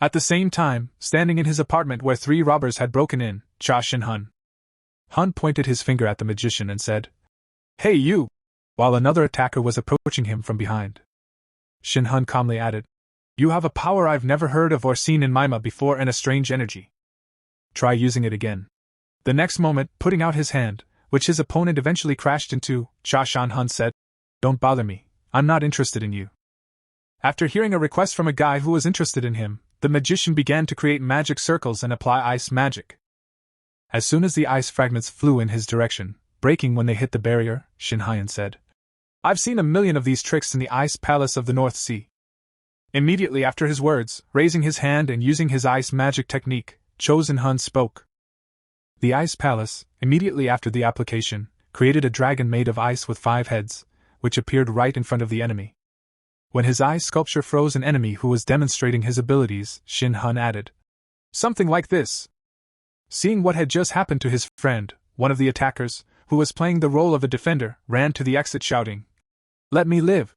At the same time, standing in his apartment where 3 robbers had broken in, Cha Shin-hun. Hun pointed his finger at the magician and said, "Hey you!" while another attacker was approaching him from behind. Shin-hun calmly added, "You have a power I've never heard of or seen in Manhwa before and a strange energy. Try using it again." The next moment, putting out his hand, which his opponent eventually crashed into, Cha Shin-hun said, "Don't bother me, I'm not interested in you." After hearing a request from a guy who was interested in him, the magician began to create magic circles and apply ice magic. As soon as the ice fragments flew in his direction, breaking when they hit the barrier, Shin-hun said, "I've seen a million of these tricks in the ice palace of the North Sea." Immediately after his words, raising his hand and using his ice magic technique, Cho Shin-hun spoke. The ice palace, immediately after the application, created a dragon made of ice with 5 heads, which appeared right in front of the enemy. When his ice sculpture froze an enemy who was demonstrating his abilities, Shin-hun added, "Something like this." Seeing what had just happened to his friend, one of the attackers, who was playing the role of a defender, ran to the exit shouting, "Let me live!"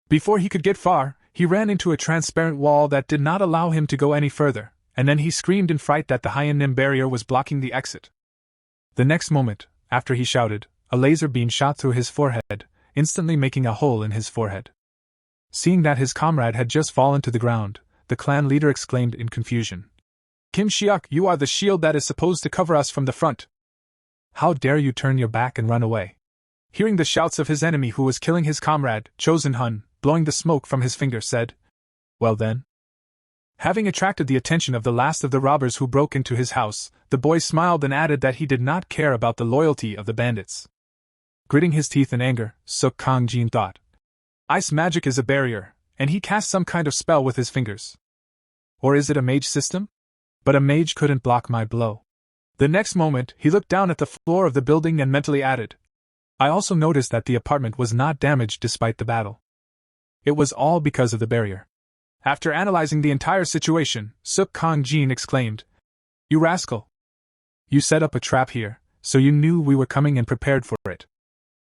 Before he could get far, he ran into a transparent wall that did not allow him to go any further, and then he screamed in fright that the hyenin barrier was blocking the exit. The next moment, after he shouted, a laser beam shot through his forehead, instantly making a hole in his forehead. Seeing that his comrade had just fallen to the ground, the clan leader exclaimed in confusion, "Kim Shiok, you are the shield that is supposed to cover us from the front. How dare you turn your back and run away?" Hearing the shouts of his enemy who was killing his comrade, Cho Shin-hun, blowing the smoke from his finger, said, "Well then?" Having attracted the attention of the last of the robbers who broke into his house, the boy smiled and added that he did not care about the loyalty of the bandits. Gritting his teeth in anger, Suk Kang-jin thought, "Ice magic is a barrier, and he cast some kind of spell with his fingers. Or is it a mage system? But a mage couldn't block my blow." The next moment, he looked down at the floor of the building and mentally added, "I also noticed that the apartment was not damaged despite the battle. It was all because of the barrier." After analyzing the entire situation, Suk Kang-jin exclaimed, "You rascal! You set up a trap here, so you knew we were coming and prepared for it."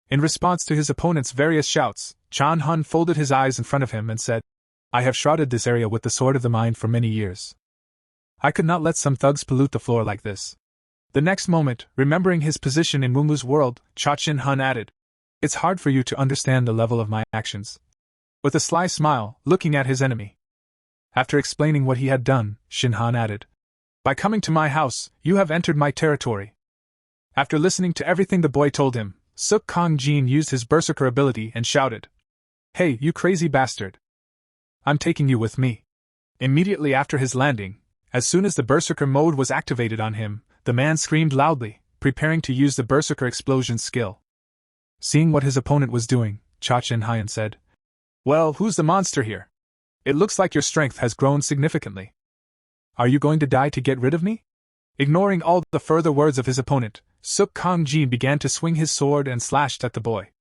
In response to his opponent's various shouts, Chan-hun folded his eyes in front of him and said, "I have shrouded this area with the sword of the mind for many years. I could not let some thugs pollute the floor like this." The next moment, remembering his position in Mumu's world, Cha Shin-hun added, "It's hard for you to understand the level of my actions." With a sly smile, looking at his enemy. After explaining what he had done, Shin-hun added, "By coming to my house, you have entered my territory." After listening to everything the boy told him, Suk Kang-jin used his berserker ability and shouted, "Hey, you crazy bastard! I'm taking you with me." Immediately after his landing, as soon as the berserker mode was activated on him, the man screamed loudly, preparing to use the berserker explosion skill. Seeing what his opponent was doing, Cha Shin-hun said, "Well, who's the monster here? It looks like your strength has grown significantly. Are you going to die to get rid of me?" Ignoring all the further words of his opponent, Suk Kang-jin began to swing his sword and slashed at the boy.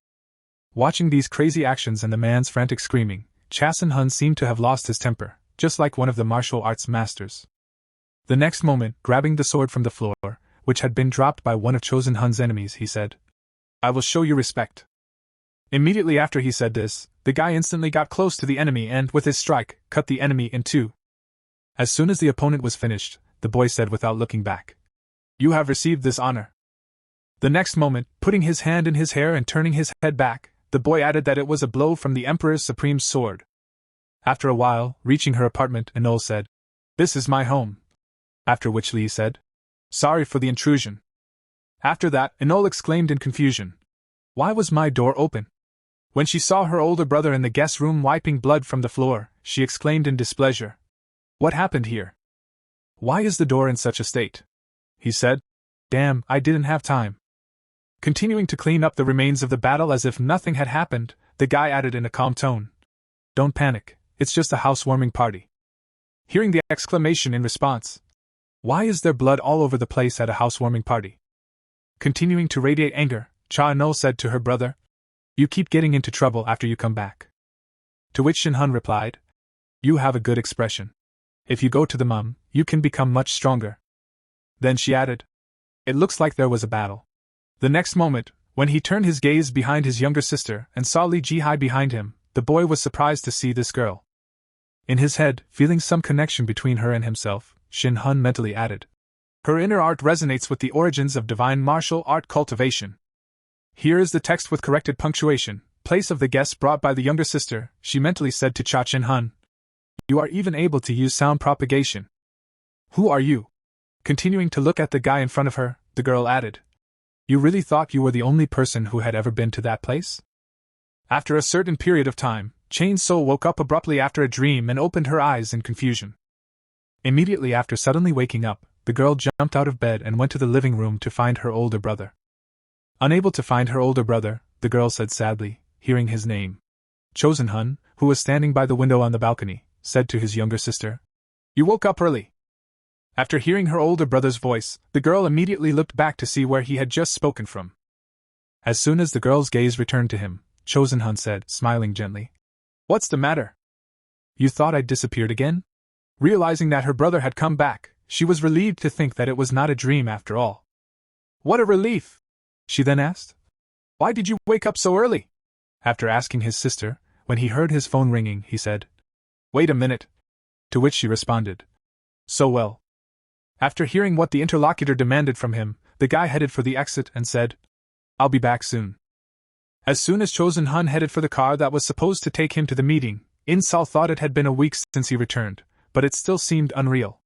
Watching these crazy actions and the man's frantic screaming, Cha Shin-hun seemed to have lost his temper, just like one of the martial arts masters. The next moment, grabbing the sword from the floor, which had been dropped by one of Cho Shin-hun's enemies, he said, "I will show you respect." Immediately after he said this, the guy instantly got close to the enemy and, with his strike, cut the enemy in two. As soon as the opponent was finished, the boy said without looking back, "You have received this honor." The next moment, putting his hand in his hair and turning his head back, the boy added that it was a blow from the Emperor's supreme sword. After a while, reaching her apartment, Enol said, "This is my home." After which Lee said, "Sorry for the intrusion." After that, Enol exclaimed in confusion, "Why was my door open?" When she saw her older brother in the guest room wiping blood from the floor, she exclaimed in displeasure, "What happened here? Why is the door in such a state?" He said, "Damn, I didn't have time." Continuing to clean up the remains of the battle as if nothing had happened, the guy added in a calm tone, "Don't panic, it's just a housewarming party." Hearing the exclamation in response, "Why is there blood all over the place at a housewarming party?" Continuing to radiate anger, Cha No said to her brother, "You keep getting into trouble after you come back." To which Shin-hun replied, "You have a good expression. If you go to the mum, you can become much stronger." Then she added, "It looks like there was a battle." The next moment, when he turned his gaze behind his younger sister and saw Li Jihai behind him, the boy was surprised to see this girl. In his head, feeling some connection between her and himself, Shin Hun mentally added, her inner art resonates with the origins of divine martial art cultivation. Here is the text with corrected punctuation. Place of the guest brought by the younger sister, she mentally said to Cha Chin Hun. You are even able to use sound propagation. Who are you? Continuing to look at the guy in front of her, the girl added. You really thought you were the only person who had ever been to that place? After a certain period of time, Chain So woke up abruptly after a dream and opened her eyes in confusion. Immediately after suddenly waking up, the girl jumped out of bed and went to the living room to find her older brother. Unable to find her older brother, the girl said sadly, hearing his name. Chosen Hun, who was standing by the window on the balcony, said to his younger sister, You woke up early. After hearing her older brother's voice, the girl immediately looked back to see where he had just spoken from. As soon as the girl's gaze returned to him, Chosen Hun said, smiling gently, What's the matter? You thought I'd disappeared again? Realizing that her brother had come back, she was relieved to think that it was not a dream after all. What a relief! She then asked. Why did you wake up so early? After asking his sister, when he heard his phone ringing, he said, Wait a minute. To which she responded, So well. After hearing what the interlocutor demanded from him, the guy headed for the exit and said, I'll be back soon. As soon as Chosen Hun headed for the car that was supposed to take him to the meeting, In-Sol thought it had been a week since he returned, but it still seemed unreal.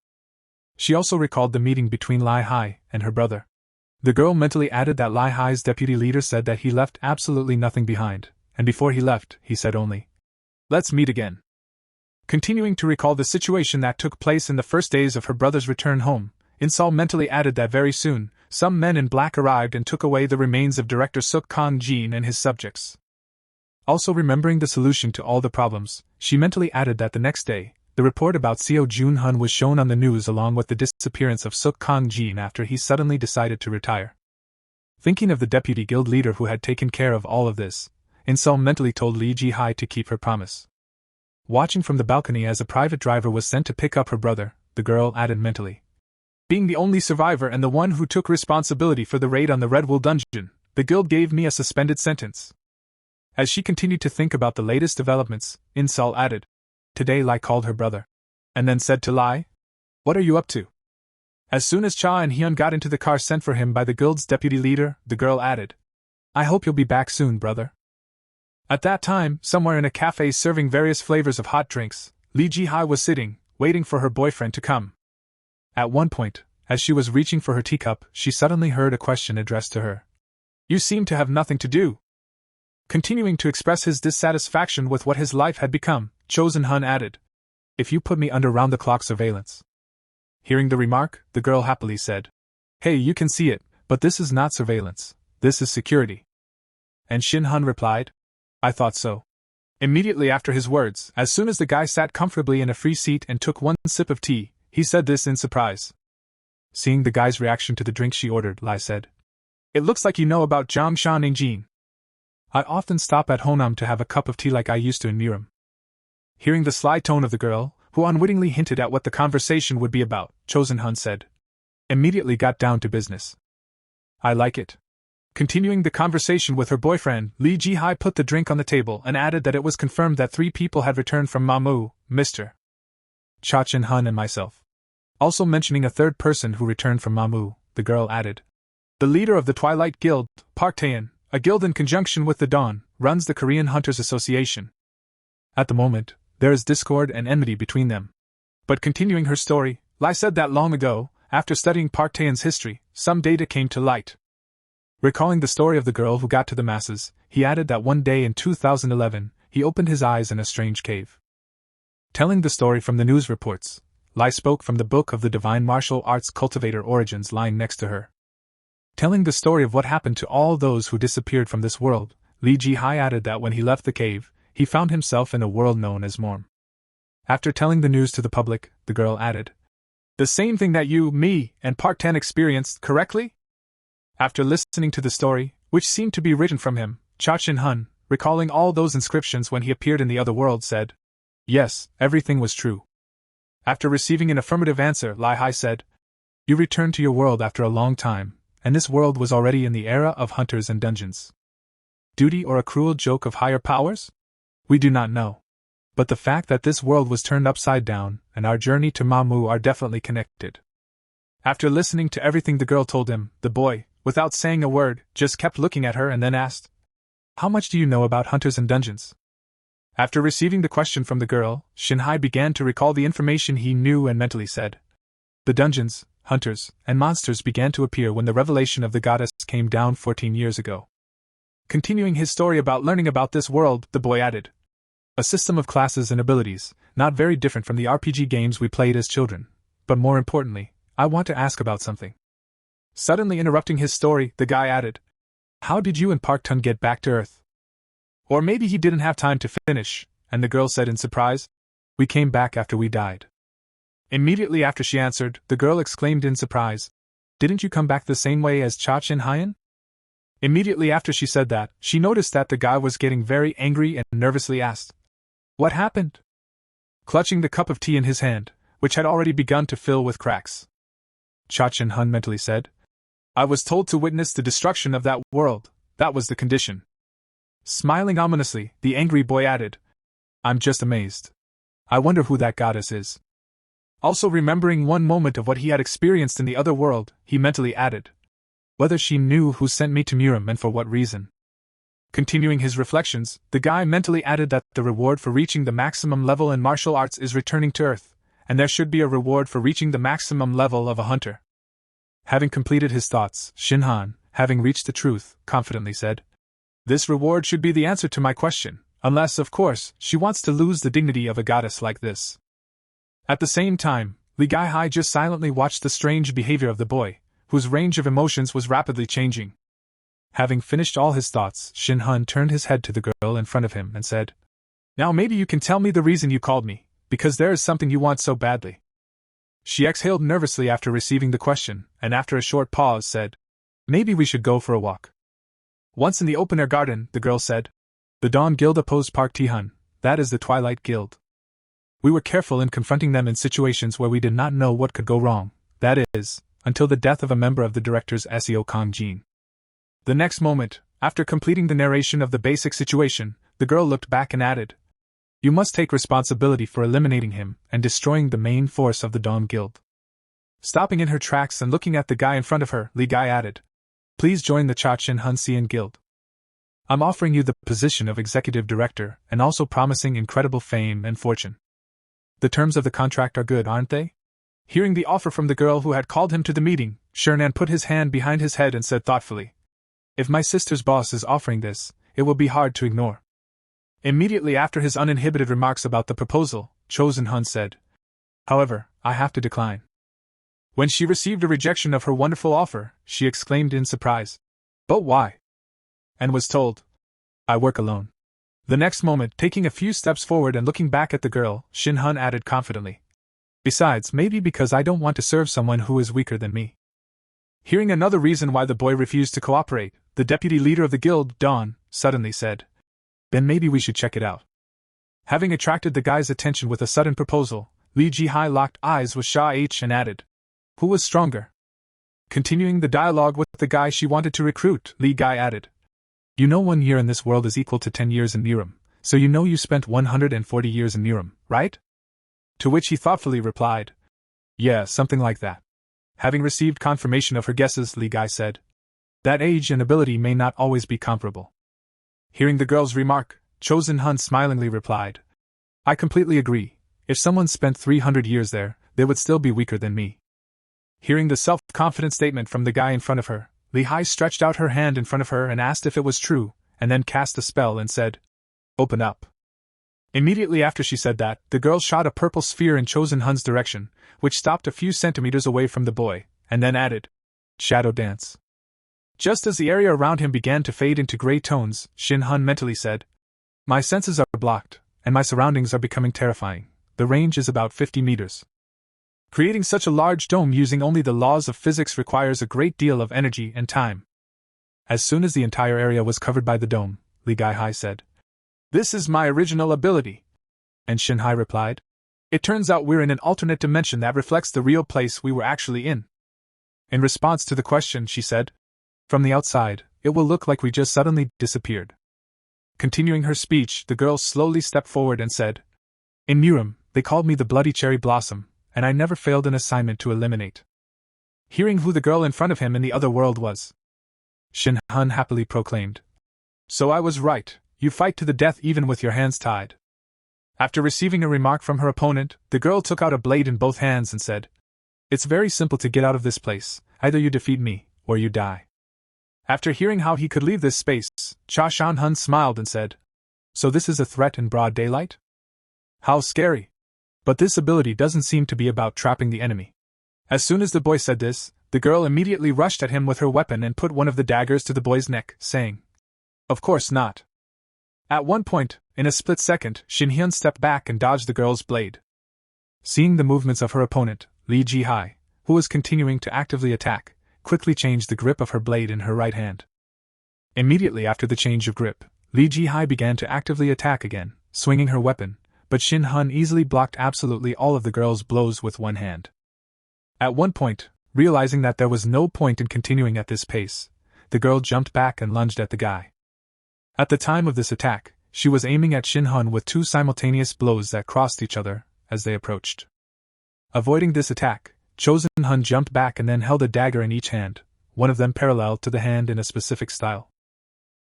She also recalled the meeting between Lai Hai and her brother. The girl mentally added that Lai Hai's deputy leader said that he left absolutely nothing behind, and before he left, he said only, Let's meet again. Continuing to recall the situation that took place in the first days of her brother's return home, In-Sol mentally added that very soon, some men in black arrived and took away the remains of Director Suk Kang-jin and his subjects. Also remembering the solution to all the problems, she mentally added that the next day, the report about Seo Jun-hun was shown on the news along with the disappearance of Suk Kang-jin after he suddenly decided to retire. Thinking of the deputy guild leader who had taken care of all of this, In-Sol mentally told Lee Ji-hai to keep her promise. Watching from the balcony as a private driver was sent to pick up her brother, the girl added mentally. Being the only survivor and the one who took responsibility for the raid on the Red Wool Dungeon, the guild gave me a suspended sentence. As she continued to think about the latest developments, In-Sol added, Today Lai called her brother. And then said to Lai, What are you up to? As soon as Cha and Hyun got into the car sent for him by the guild's deputy leader, the girl added, I hope you'll be back soon, brother. At that time, somewhere in a cafe serving various flavors of hot drinks, Lee Ji-hai was sitting, waiting for her boyfriend to come. At one point, as she was reaching for her teacup, she suddenly heard a question addressed to her. You seem to have nothing to do. Continuing to express his dissatisfaction with what his life had become, Chosen Hun added, If you put me under round-the-clock surveillance. Hearing the remark, the girl happily said, Hey, you can see it, but this is not surveillance, this is security. And Shin Hun replied, I thought so. Immediately after his words, as soon as the guy sat comfortably in a free seat and took one sip of tea, he said this in surprise. Seeing the guy's reaction to the drink she ordered, Lai said, It looks like you know about Zhongshan Ningjin. I often stop at Honam to have a cup of tea like I used to in Murim. Hearing the sly tone of the girl, who unwittingly hinted at what the conversation would be about, Chosen Hun said, Immediately got down to business. I like it. Continuing the conversation with her boyfriend, Lee Ji-hai put the drink on the table and added that it was confirmed that 3 people had returned from Mamu, Mr. Cha Chin Hun and myself. Also mentioning a third person who returned from Mamu, the girl added, The leader of the Twilight Guild, Park Taein, a guild in conjunction with the Dawn, runs the Korean Hunters Association. At the moment, there is discord and enmity between them. But continuing her story, Lai said that long ago, after studying Park Taein's history, some data came to light. Recalling the story of the girl who got to the masses, he added that one day in 2011, he opened his eyes in a strange cave. Telling the story from the news reports, Lai spoke from the book of the Divine Martial Arts Cultivator Origins lying next to her. Telling the story of what happened to all those who disappeared from this world, Lee Ji-hai added that when he left the cave, he found himself in a world known as Morm. After telling the news to the public, the girl added, The same thing that you, me, and Park Tan experienced, correctly? After listening to the story, which seemed to be written from him, Cha Chin Hun, recalling all those inscriptions when he appeared in the other world, said, Yes, everything was true. After receiving an affirmative answer, Lai Hai said, You returned to your world after a long time, and this world was already in the era of hunters and dungeons. Duty or a cruel joke of higher powers? We do not know. But the fact that this world was turned upside down and our journey to Mamu are definitely connected. After listening to everything the girl told him, the boy, without saying a word, just kept looking at her and then asked, "How much do you know about hunters and dungeons?" After receiving the question from the girl, Shinhai began to recall the information he knew and mentally said, "The dungeons, hunters, and monsters began to appear when the revelation of the goddess came down 14 years ago." Continuing his story about learning about this world, the boy added, "A system of classes and abilities, not very different from the RPG games we played as children. But more importantly, I want to ask about something." Suddenly interrupting his story, the guy added, "How did you and Park Tun get back to Earth?" Or maybe he didn't have time to finish, and the girl said in surprise, "We came back after we died." Immediately after she answered, the girl exclaimed in surprise, "Didn't you come back the same way as Cha Chin Hyen?" Immediately after she said that, she noticed that the guy was getting very angry and nervously asked, "What happened?" Clutching the cup of tea in his hand, which had already begun to fill with cracks, Cha Chin Hun mentally said, "I was told to witness the destruction of that world, that was the condition." Smiling ominously, the angry boy added, "I'm just amazed. I wonder who that goddess is." Also remembering one moment of what he had experienced in the other world, he mentally added, "Whether she knew who sent me to Murim and for what reason." Continuing his reflections, the guy mentally added that the reward for reaching the maximum level in martial arts is returning to Earth, and there should be a reward for reaching the maximum level of a hunter. Having completed his thoughts, Shinhan, having reached the truth, confidently said, "This reward should be the answer to my question, unless, of course, she wants to lose the dignity of a goddess like this." At the same time, Li Gaihai just silently watched the strange behavior of the boy, whose range of emotions was rapidly changing. Having finished all his thoughts, Shinhan turned his head to the girl in front of him and said, "Now maybe you can tell me the reason you called me, because there is something you want so badly." She exhaled nervously after receiving the question, and after a short pause said, "Maybe we should go for a walk." Once in the open-air garden, the girl said, "The Dawn Guild opposed Park Ti-hun, that is the Twilight Guild. We were careful in confronting them in situations where we did not know what could go wrong, that is, until the death of a member of the directors Seo Kong-jin." The next moment, after completing the narration of the basic situation, the girl looked back and added, "You must take responsibility for eliminating him and destroying the main force of the Dawn Guild." Stopping in her tracks and looking at the guy in front of her, Li Gai added, "Please join the Cha Chin Hun Sian Guild. I'm offering you the position of executive director and also promising incredible fame and fortune. The terms of the contract are good, aren't they?" Hearing the offer from the girl who had called him to the meeting, Shernan put his hand behind his head and said thoughtfully, "If my sister's boss is offering this, it will be hard to ignore." Immediately after his uninhibited remarks about the proposal, Chosen Hun said, "However, I have to decline." When she received a rejection of her wonderful offer, she exclaimed in surprise, "But why?" and was told, "I work alone." The next moment, taking a few steps forward and looking back at the girl, Shin Hun added confidently, "Besides, maybe because I don't want to serve someone who is weaker than me." Hearing another reason why the boy refused to cooperate, the deputy leader of the guild, Dawn, suddenly said, "Then maybe we should check it out." Having attracted the guy's attention with a sudden proposal, Li Jihai locked eyes with Sha H and added, "Who was stronger?" Continuing the dialogue with the guy she wanted to recruit, Li Gai added, "You know 1 year in this world is equal to 10 years in Niram, so you know you spent 140 years in Niram, right?" To which he thoughtfully replied, "Yeah, something like that." Having received confirmation of her guesses, Li Gai said, "That age and ability may not always be comparable." Hearing the girl's remark, Chosen Hun smilingly replied, "I completely agree. If someone spent 300 years there, they would still be weaker than me." Hearing the self-confident statement from the guy in front of her, Li Hai stretched out her hand in front of her and asked if it was true, and then cast a spell and said, "Open up." Immediately after she said that, the girl shot a purple sphere in Chosen Hun's direction, which stopped a few centimeters away from the boy, and then added, "Shadow dance." Just as the area around him began to fade into gray tones, Shin Hun mentally said, "My senses are blocked, and my surroundings are becoming terrifying. The range is about 50 meters. Creating such a large dome using only the laws of physics requires a great deal of energy and time." As soon as the entire area was covered by the dome, Li Gaihai said, "This is my original ability." And Shinhai replied, "It turns out we're in an alternate dimension that reflects the real place we were actually in." In response to the question, she said, "From the outside, it will look like we just suddenly disappeared." Continuing her speech, the girl slowly stepped forward and said, In Murim, they called me the Bloody Cherry Blossom, and I never failed an assignment to eliminate. Hearing who the girl in front of him in the other world was, Shin Han happily proclaimed, "So I was right, you fight to the death even with your hands tied." After receiving a remark from her opponent, the girl took out a blade in both hands and said, "It's very simple to get out of this place, either you defeat me, or you die." After hearing how he could leave this space, Cha Shan Hun smiled and said, "So this is a threat in broad daylight? How scary! But this ability doesn't seem to be about trapping the enemy." As soon as the boy said this, the girl immediately rushed at him with her weapon and put one of the daggers to the boy's neck, saying, "Of course not." At one point, in a split second, Shin Hyun stepped back and dodged the girl's blade. Seeing the movements of her opponent, Lee Ji-hai, who was continuing to actively attack, quickly changed the grip of her blade in her right hand. Immediately after the change of grip, Lee Ji-hai began to actively attack again, swinging her weapon, but Shin Hun easily blocked absolutely all of the girl's blows with one hand. At one point, realizing that there was no point in continuing at this pace, the girl jumped back and lunged at the guy. At the time of this attack, she was aiming at Shin Hun with two simultaneous blows that crossed each other as they approached. Avoiding this attack, Chosen Hun jumped back and then held a dagger in each hand, one of them parallel to the hand in a specific style.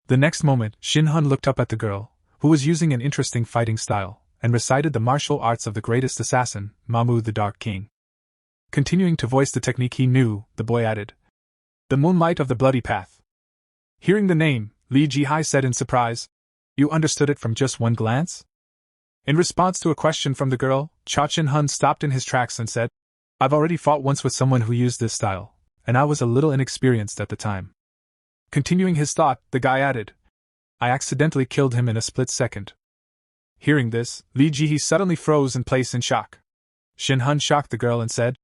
The next moment, Shin Hun looked up at the girl, who was using an interesting fighting style, and recited the martial arts of the greatest assassin, Mamu the Dark King. Continuing to voice the technique he knew, the boy added, "The Moonlight of the Bloody Path." Hearing the name, Lee Ji-hai said in surprise, "You understood it from just one glance?" In response to a question from the girl, Cha Chin Hun stopped in his tracks and said, "I've already fought once with someone who used this style, and I was a little inexperienced at the time." Continuing his thought, the guy added, "I accidentally killed him in a split second." Hearing this, Lee Ji-hee suddenly froze in place in shock. Shin Hun shocked the girl and said,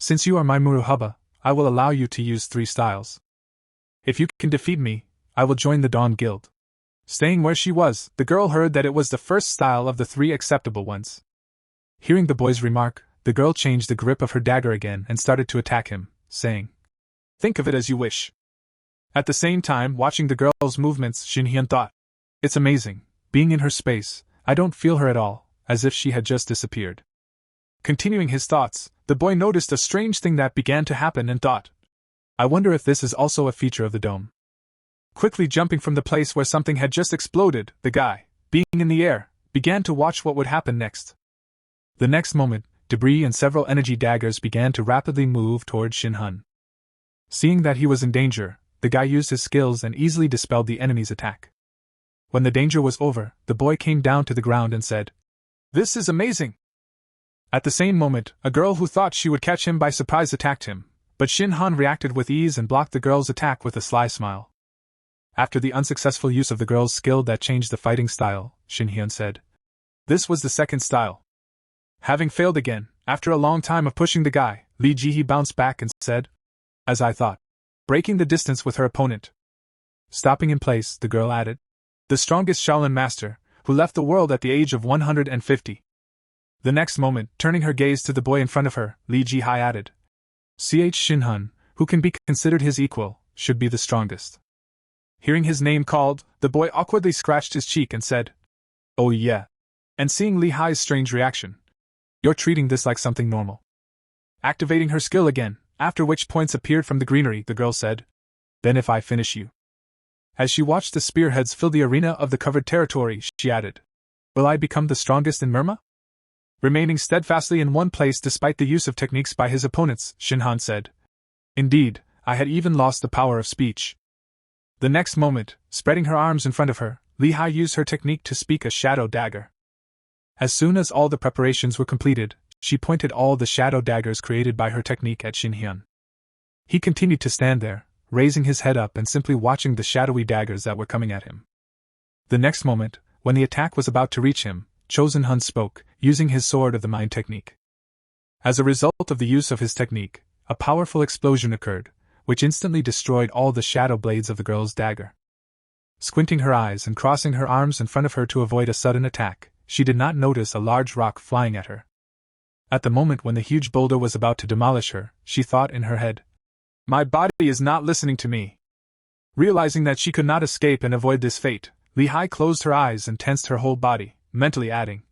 "Since you are my Muruhaba, I will allow you to use 3 styles. If you can defeat me, I will join the Dawn Guild." Staying where she was, the girl heard that it was the first style of the 3 acceptable ones. Hearing the boy's remark, the girl changed the grip of her dagger again and started to attack him, saying, "Think of it as you wish." At the same time, watching the girl's movements, Shin Hyun thought, "It's amazing, being in her space, I don't feel her at all, as if she had just disappeared." Continuing his thoughts, the boy noticed a strange thing that began to happen and thought, "I wonder if this is also a feature of the dome." Quickly jumping from the place where something had just exploded, the guy, being in the air, began to watch what would happen next. The next moment, debris and several energy daggers began to rapidly move toward Shin Hun. Seeing that he was in danger, the guy used his skills and easily dispelled the enemy's attack. When the danger was over, the boy came down to the ground and said, "This is amazing!" At the same moment, a girl who thought she would catch him by surprise attacked him, but Shin Han reacted with ease and blocked the girl's attack with a sly smile. After the unsuccessful use of the girl's skill that changed the fighting style, Shin Hyun said, "This was the second style." Having failed again, after a long time of pushing the guy, Lee Ji-hee bounced back and said, "As I thought," breaking the distance with her opponent. Stopping in place, the girl added, "The strongest Shaolin master, who left the world at the age of 150. The next moment, turning her gaze to the boy in front of her, Lee Ji-hai added, "Ch Shin Hun, who can be considered his equal, should be the strongest." Hearing his name called, the boy awkwardly scratched his cheek and said, "Oh yeah." And seeing Lee Hai's strange reaction, "You're treating this like something normal." Activating her skill again, after which points appeared from the greenery, the girl said, "Then if I finish you." As she watched the spearheads fill the arena of the covered territory, she added, "Will I become the strongest in Murma?" Remaining steadfastly in one place despite the use of techniques by his opponents, Shin Han said, "Indeed, I had even lost the power of speech." The next moment, spreading her arms in front of her, Lee Hai used her technique to speak a shadow dagger. As soon as all the preparations were completed, she pointed all the shadow daggers created by her technique at Shin Hyun. He continued to stand there, raising his head up and simply watching the shadowy daggers that were coming at him. The next moment, when the attack was about to reach him, Chosen Hun spoke, using his sword of the mind technique. As a result of the use of his technique, a powerful explosion occurred, which instantly destroyed all the shadow blades of the girl's dagger. Squinting her eyes and crossing her arms in front of her to avoid a sudden attack, she did not notice a large rock flying at her. At the moment when the huge boulder was about to demolish her, she thought in her head, "My body is not listening to me." Realizing that she could not escape and avoid this fate, Lee Hai closed her eyes and tensed her whole body, mentally adding,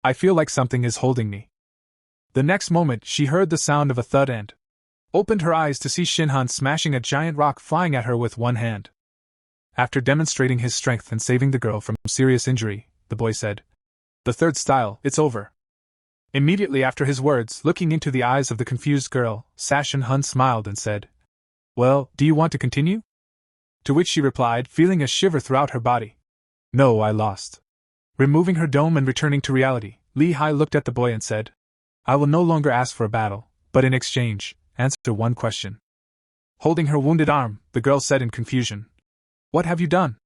I feel like something is holding me. The next moment she heard the sound of a thud and opened her eyes to see Shinhan smashing a giant rock flying at her with one hand. After demonstrating his strength and saving the girl from serious injury, the boy said, "The third style, it's over." Immediately after his words, looking into the eyes of the confused girl, Shinhan smiled and said, "Well, do you want to continue?" To which she replied, feeling a shiver throughout her body, "No, I lost." Removing her dome and returning to reality, Li Hai looked at the boy and said, "I will no longer ask for a battle, but in exchange, answer one question." Holding her wounded arm, the girl said in confusion, "What have you done?"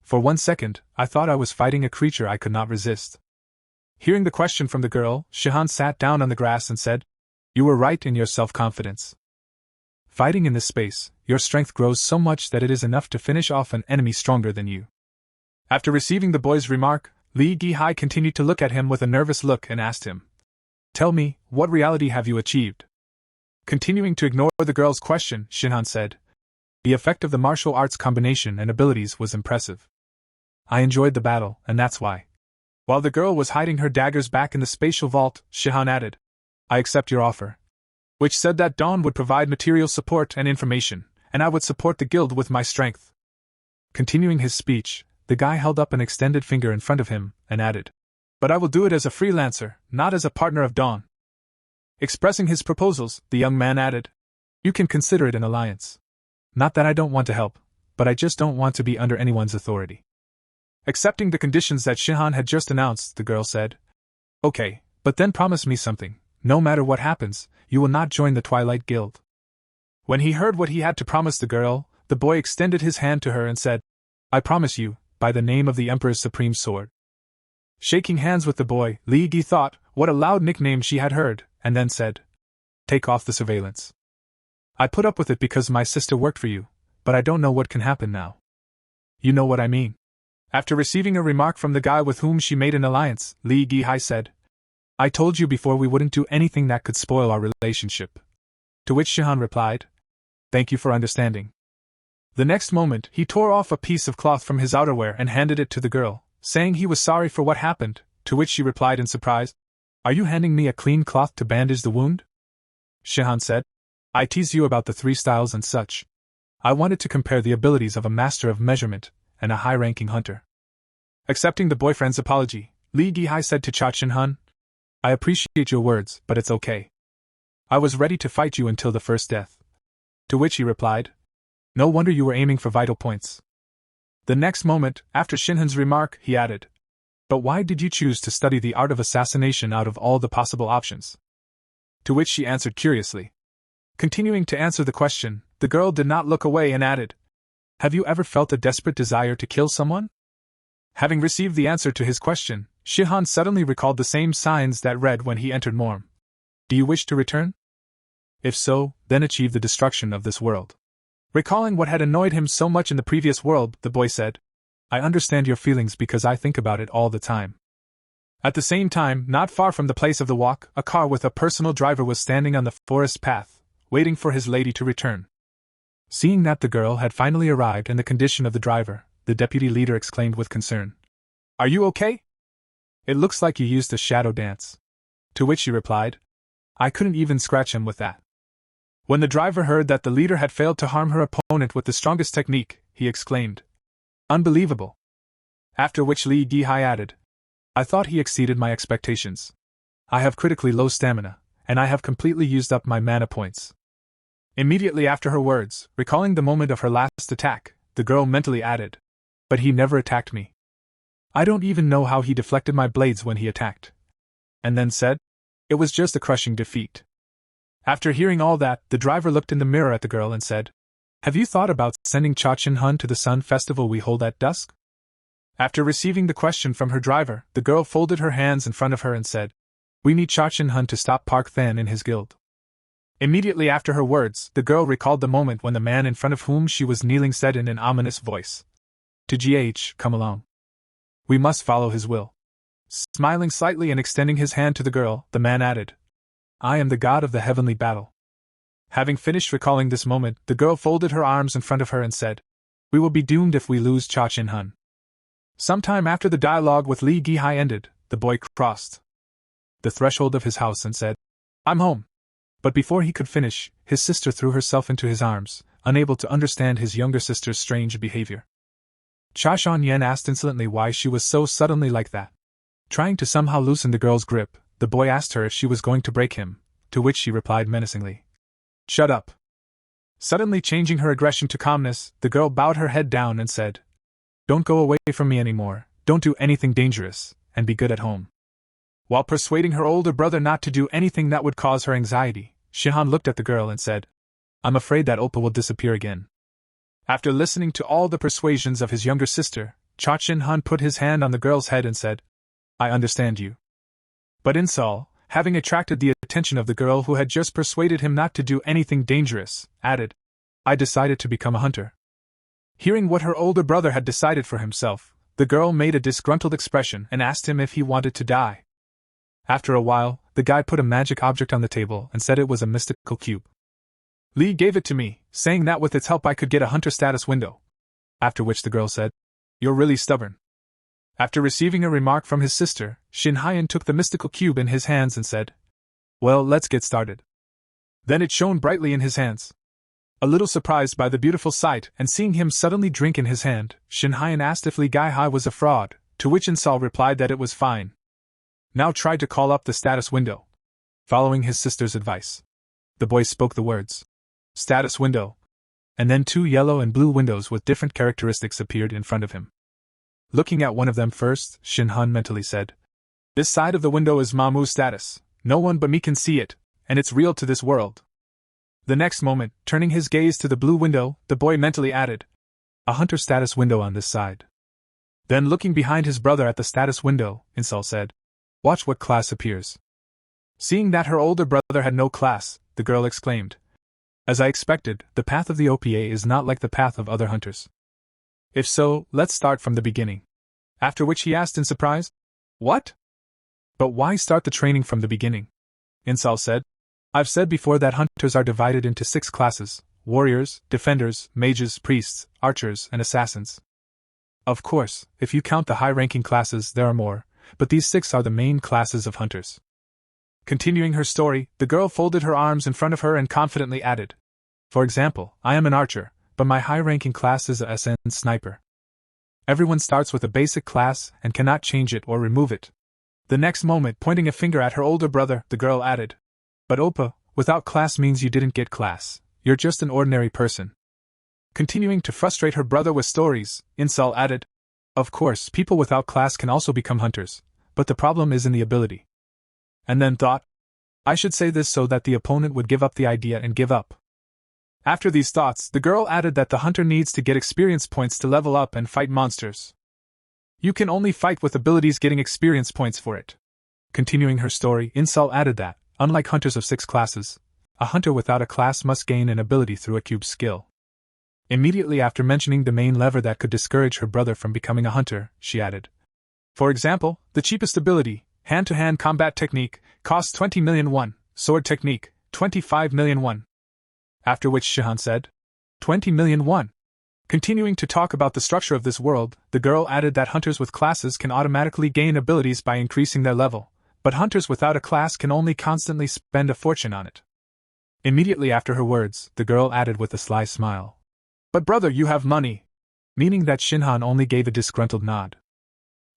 For 1 second, I thought I was fighting a creature I could not resist. Hearing the question from the girl, Shihan sat down on the grass and said, "You were right in your self-confidence. Fighting in this space, your strength grows so much that it is enough to finish off an enemy stronger than you." After receiving the boy's remark, Li Gihai continued to look at him with a nervous look and asked him, "Tell me, what reality have you achieved?" Continuing to ignore the girl's question, Shinhan said, "The effect of the martial arts combination and abilities was impressive. I enjoyed the battle, and that's why." While the girl was hiding her daggers back in the spatial vault, Shihan added, "I accept your offer." Which said that Dawn would provide material support and information, and I would support the guild with my strength. Continuing his speech, the guy held up an extended finger in front of him, and added, "But I will do it as a freelancer, not as a partner of Dawn." Expressing his proposals, the young man added, "You can consider it an alliance. Not that I don't want to help, but I just don't want to be under anyone's authority." Accepting the conditions that Shihan had just announced, the girl said, "Okay, but then promise me something. No matter what happens, you will not join the Twilight Guild." When he heard what he had to promise the girl, the boy extended his hand to her and said, "I promise you, by the name of the Emperor's supreme sword." Shaking hands with the boy, Li Gi thought what a loud nickname she had heard, and then said, "Take off the surveillance. I put up with it because my sister worked for you, but I don't know what can happen now. You know what I mean." After receiving a remark from the guy with whom she made an alliance, Li Gihai said, "I told you before we wouldn't do anything that could spoil our relationship." To which Shihan replied, "Thank you for understanding." The next moment, he tore off a piece of cloth from his outerwear and handed it to the girl, saying he was sorry for what happened, to which she replied in surprise, "Are you handing me a clean cloth to bandage the wound?" Shihan said, "I teased you about the 3 styles and such. I wanted to compare the abilities of a master of measurement and a high-ranking hunter." Accepting the boyfriend's apology, Li Gihai said to Shinhan, "I appreciate your words, but it's okay. I was ready to fight you until the first death." To which he replied, "No wonder you were aiming for vital points." The next moment, after Shinhan's remark, he added, "But why did you choose to study the art of assassination out of all the possible options?" To which she answered curiously. Continuing to answer the question, the girl did not look away and added, "Have you ever felt a desperate desire to kill someone?" Having received the answer to his question, Shihan suddenly recalled the same signs that read when he entered Morm. "Do you wish to return? If so, then achieve the destruction of this world." Recalling what had annoyed him so much in the previous world, the boy said, "I understand your feelings because I think about it all the time." At the same time, not far from the place of the walk, a car with a personal driver was standing on the forest path, waiting for his lady to return. Seeing that the girl had finally arrived and the condition of the driver, the deputy leader exclaimed with concern, "Are you okay? It looks like you used a shadow dance." To which she replied, "I couldn't even scratch him with that." When the driver heard that the leader had failed to harm her opponent with the strongest technique, he exclaimed, "Unbelievable." After which Li Gihai added, "I thought he exceeded my expectations. I have critically low stamina, and I have completely used up my mana points." Immediately after her words, recalling the moment of her last attack, the girl mentally added, "But he never attacked me. I don't even know how he deflected my blades when he attacked." And then said, "It was just a crushing defeat." After hearing all that, the driver looked in the mirror at the girl and said, "Have you thought about sending Shinhan to the Sun Festival we hold at dusk?" After receiving the question from her driver, the girl folded her hands in front of her and said, "We need Shinhan to stop Park Than in his guild." Immediately after her words, the girl recalled the moment when the man in front of whom she was kneeling said in an ominous voice, "To GH, come along. We must follow his will." Smiling slightly and extending his hand to the girl, the man added, "I am the god of the heavenly battle." Having finished recalling this moment, the girl folded her arms in front of her and said, "We will be doomed if we lose Shinhan." Sometime after the dialogue with Li Gihai ended, the boy crossed the threshold of his house and said, "I'm home." But before he could finish, his sister threw herself into his arms, unable to understand his younger sister's strange behavior. Cha Shan Yen asked insolently why she was so suddenly like that. Trying to somehow loosen the girl's grip, the boy asked her if she was going to break him, to which she replied menacingly, "Shut up." Suddenly changing her aggression to calmness, the girl bowed her head down and said, "Don't go away from me anymore, don't do anything dangerous, and be good at home." While persuading her older brother not to do anything that would cause her anxiety, Shihan looked at the girl and said, "I'm afraid that Oppa will disappear again." After listening to all the persuasions of his younger sister, Cha Shin-han put his hand on the girl's head and said, "I understand you." But Insal, having attracted the attention of the girl who had just persuaded him not to do anything dangerous, added, "I decided to become a hunter." Hearing what her older brother had decided for himself, the girl made a disgruntled expression and asked him if he wanted to die. After a while, the guy put a magic object on the table and said it was a mystical cube. Lee gave it to me, saying that with its help I could get a hunter status window. After which the girl said, "You're really stubborn." After receiving a remark from his sister, Shin Hyan took the mystical cube in his hands and said, "Well, let's get started." Then it shone brightly in his hands. A little surprised by the beautiful sight and seeing him suddenly drink in his hand, Shin Hyan asked if Li Gai-hai was a fraud, to which Insal replied that it was fine. Now try to call up the status window. Following his sister's advice, the boy spoke the words, "Status window," and then 2 yellow and blue windows with different characteristics appeared in front of him. Looking at one of them first, Shin Han mentally said, "This side of the window is Mamu's status, no one but me can see it, and it's real to this world." The next moment, turning his gaze to the blue window, the boy mentally added, "A hunter status window on this side." Then looking behind his brother at the status window, Insal said, "Watch what class appears." Seeing that her older brother had no class, the girl exclaimed, "As I expected, the path of the OPA is not like the path of other hunters. If so, let's start from the beginning." After which he asked in surprise, "What? But why start the training from the beginning?" Insal said, "I've said before that hunters are divided into 6 classes: warriors, defenders, mages, priests, archers, and assassins. Of course, if you count the high-ranking classes, there are more, but these 6 are the main classes of hunters." Continuing her story, the girl folded her arms in front of her and confidently added, "For example, I am an archer, but my high-ranking class is a SN sniper. Everyone starts with a basic class and cannot change it or remove it." The next moment, pointing a finger at her older brother, the girl added, "But Oppa, without class means you didn't get class, you're just an ordinary person." Continuing to frustrate her brother with stories, Insal added, "Of course, people without class can also become hunters, but the problem is in the ability." And then thought, "I should say this so that the opponent would give up the idea and give up." After these thoughts, the girl added that the hunter needs to get experience points to level up and fight monsters. You can only fight with abilities getting experience points for it. Continuing her story, Insal added that, unlike hunters of 6 classes, a hunter without a class must gain an ability through a cube skill. Immediately after mentioning the main lever that could discourage her brother from becoming a hunter, she added, "For example, the cheapest ability, hand-to-hand combat technique, costs 20 million won, sword technique, 25 million won." After which Shihan said, 20 million won. Continuing to talk about the structure of this world, the girl added that hunters with classes can automatically gain abilities by increasing their level, but hunters without a class can only constantly spend a fortune on it. Immediately after her words, the girl added with a sly smile, "But brother, you have money," meaning that Shinhan only gave a disgruntled nod.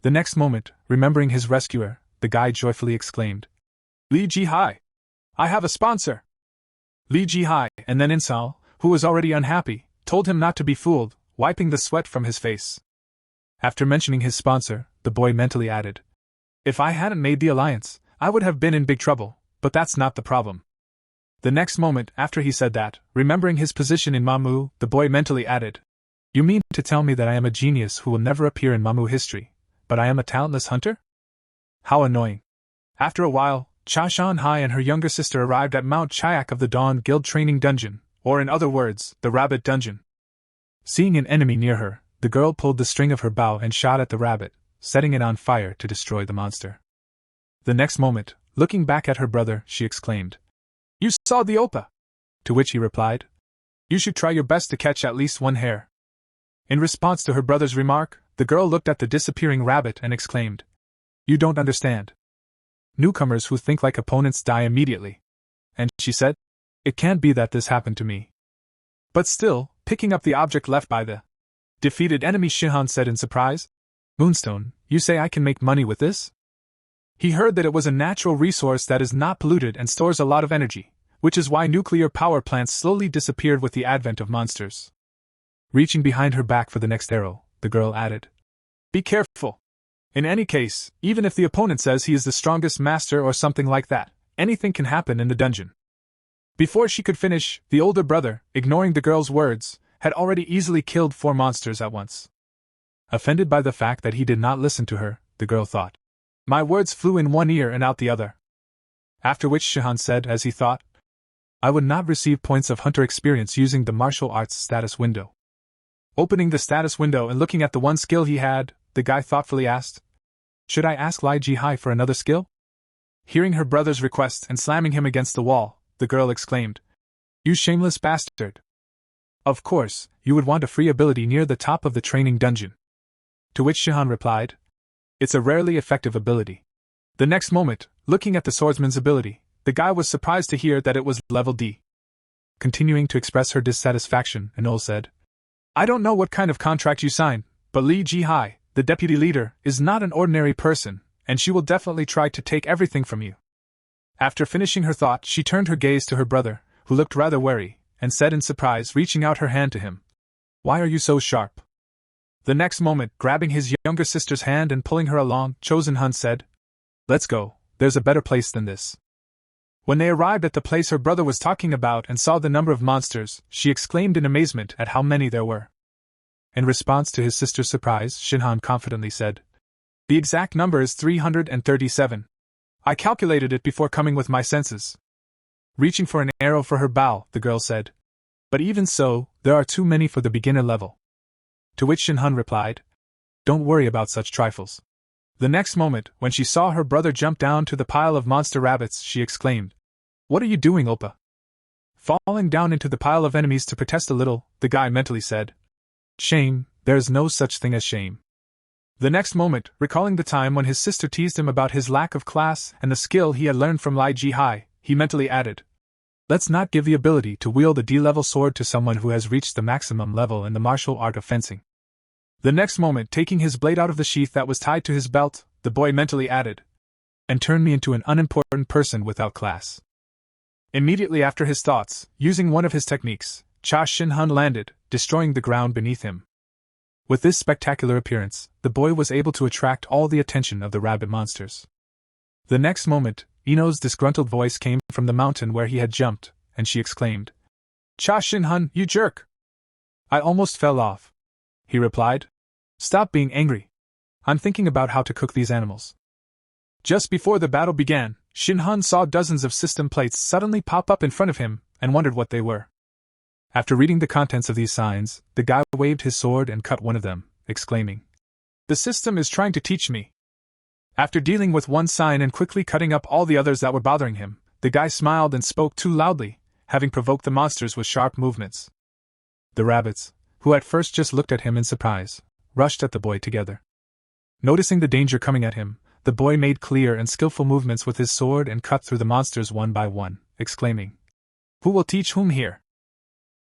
The next moment, remembering his rescuer, the guy joyfully exclaimed, "Li Ji-hai! I have a sponsor!" Li Ji-hai, and then Insal, who was already unhappy, told him not to be fooled, wiping the sweat from his face. After mentioning his sponsor, the boy mentally added, "If I hadn't made the alliance, I would have been in big trouble, but that's not the problem." The next moment after he said that, remembering his position in Mamu, the boy mentally added, "You mean to tell me that I am a genius who will never appear in Mamu history, but I am a talentless hunter? How annoying." After a while, Cha Shan-hai and her younger sister arrived at Mount Chayak of the Dawn Guild Training Dungeon, or in other words, the Rabbit Dungeon. Seeing an enemy near her, the girl pulled the string of her bow and shot at the rabbit, setting it on fire to destroy the monster. The next moment, looking back at her brother, she exclaimed, "You saw the Oppa!" To which he replied, "You should try your best to catch at least 1 hare." In response to her brother's remark, the girl looked at the disappearing rabbit and exclaimed, "You don't understand. Newcomers who think like opponents die immediately. And she said, "It can't be that this happened to me." But still, picking up the object left by the defeated enemy, Shihan said in surprise, "Moonstone, you say I can make money with this?" He heard that it was a natural resource that is not polluted and stores a lot of energy, which is why nuclear power plants slowly disappeared with the advent of monsters. Reaching behind her back for the next arrow, the girl added, "Be careful. In any case, even if the opponent says he is the strongest master or something like that, anything can happen in the dungeon." Before she could finish, the older brother, ignoring the girl's words, had already easily killed 4 monsters at once. Offended by the fact that he did not listen to her, the girl thought, "My words flew in one ear and out the other." After which Shihan said, as he thought, "I would not receive points of hunter experience using the martial arts status window." Opening the status window and looking at the one skill he had, the guy thoughtfully asked, "Should I ask Lai Ji-hai for another skill?" Hearing her brother's request and slamming him against the wall, the girl exclaimed, "You shameless bastard! Of course, you would want a free ability near the top of the training dungeon." To which Shihan replied, "It's a rarely effective ability." The next moment, looking at the swordsman's ability, the guy was surprised to hear that it was level D. Continuing to express her dissatisfaction, Anol said, "I don't know what kind of contract you signed, but Li Ji-hai, the deputy leader, is not an ordinary person, and she will definitely try to take everything from you." After finishing her thought, she turned her gaze to her brother, who looked rather wary, and said in surprise, reaching out her hand to him, "Why are you so sharp?" The next moment, grabbing his younger sister's hand and pulling her along, Chosen Hun said, "Let's go, there's a better place than this." When they arrived at the place her brother was talking about and saw the number of monsters, she exclaimed in amazement at how many there were. In response to his sister's surprise, Shinhan confidently said, "The exact number is 337. I calculated it before coming with my senses." Reaching for an arrow for her bow, the girl said, "But even so, there are too many for the beginner level." To which Shinhan replied, "Don't worry about such trifles." The next moment, when she saw her brother jump down to the pile of monster rabbits, she exclaimed, "What are you doing, Oppa?" Falling down into the pile of enemies to protest a little, the guy mentally said, "Shame, there is no such thing as shame." The next moment, recalling the time when his sister teased him about his lack of class and the skill he had learned from Lai Ji-hai, he mentally added, "Let's not give the ability to wield a D-level sword to someone who has reached the maximum level in the martial art of fencing." The next moment, taking his blade out of the sheath that was tied to his belt, the boy mentally added, "And turn me into an unimportant person without class." Immediately after his thoughts, using one of his techniques, Cha Shin-hun landed, destroying the ground beneath him. With this spectacular appearance, the boy was able to attract all the attention of the rabbit monsters. The next moment, Ino's disgruntled voice came from the mountain where he had jumped, and she exclaimed, "Cha Shin-hun, you jerk!" "I almost fell off," he replied. "Stop being angry. I'm thinking about how to cook these animals." Just before the battle began, Shin-hun saw dozens of system plates suddenly pop up in front of him, and wondered what they were. After reading the contents of these signs, the guy waved his sword and cut one of them, exclaiming, "The system is trying to teach me." After dealing with one sign and quickly cutting up all the others that were bothering him, the guy smiled and spoke too loudly, having provoked the monsters with sharp movements. The rabbits, who at first just looked at him in surprise, rushed at the boy together. Noticing the danger coming at him, the boy made clear and skillful movements with his sword and cut through the monsters one by one, exclaiming, "Who will teach whom here?"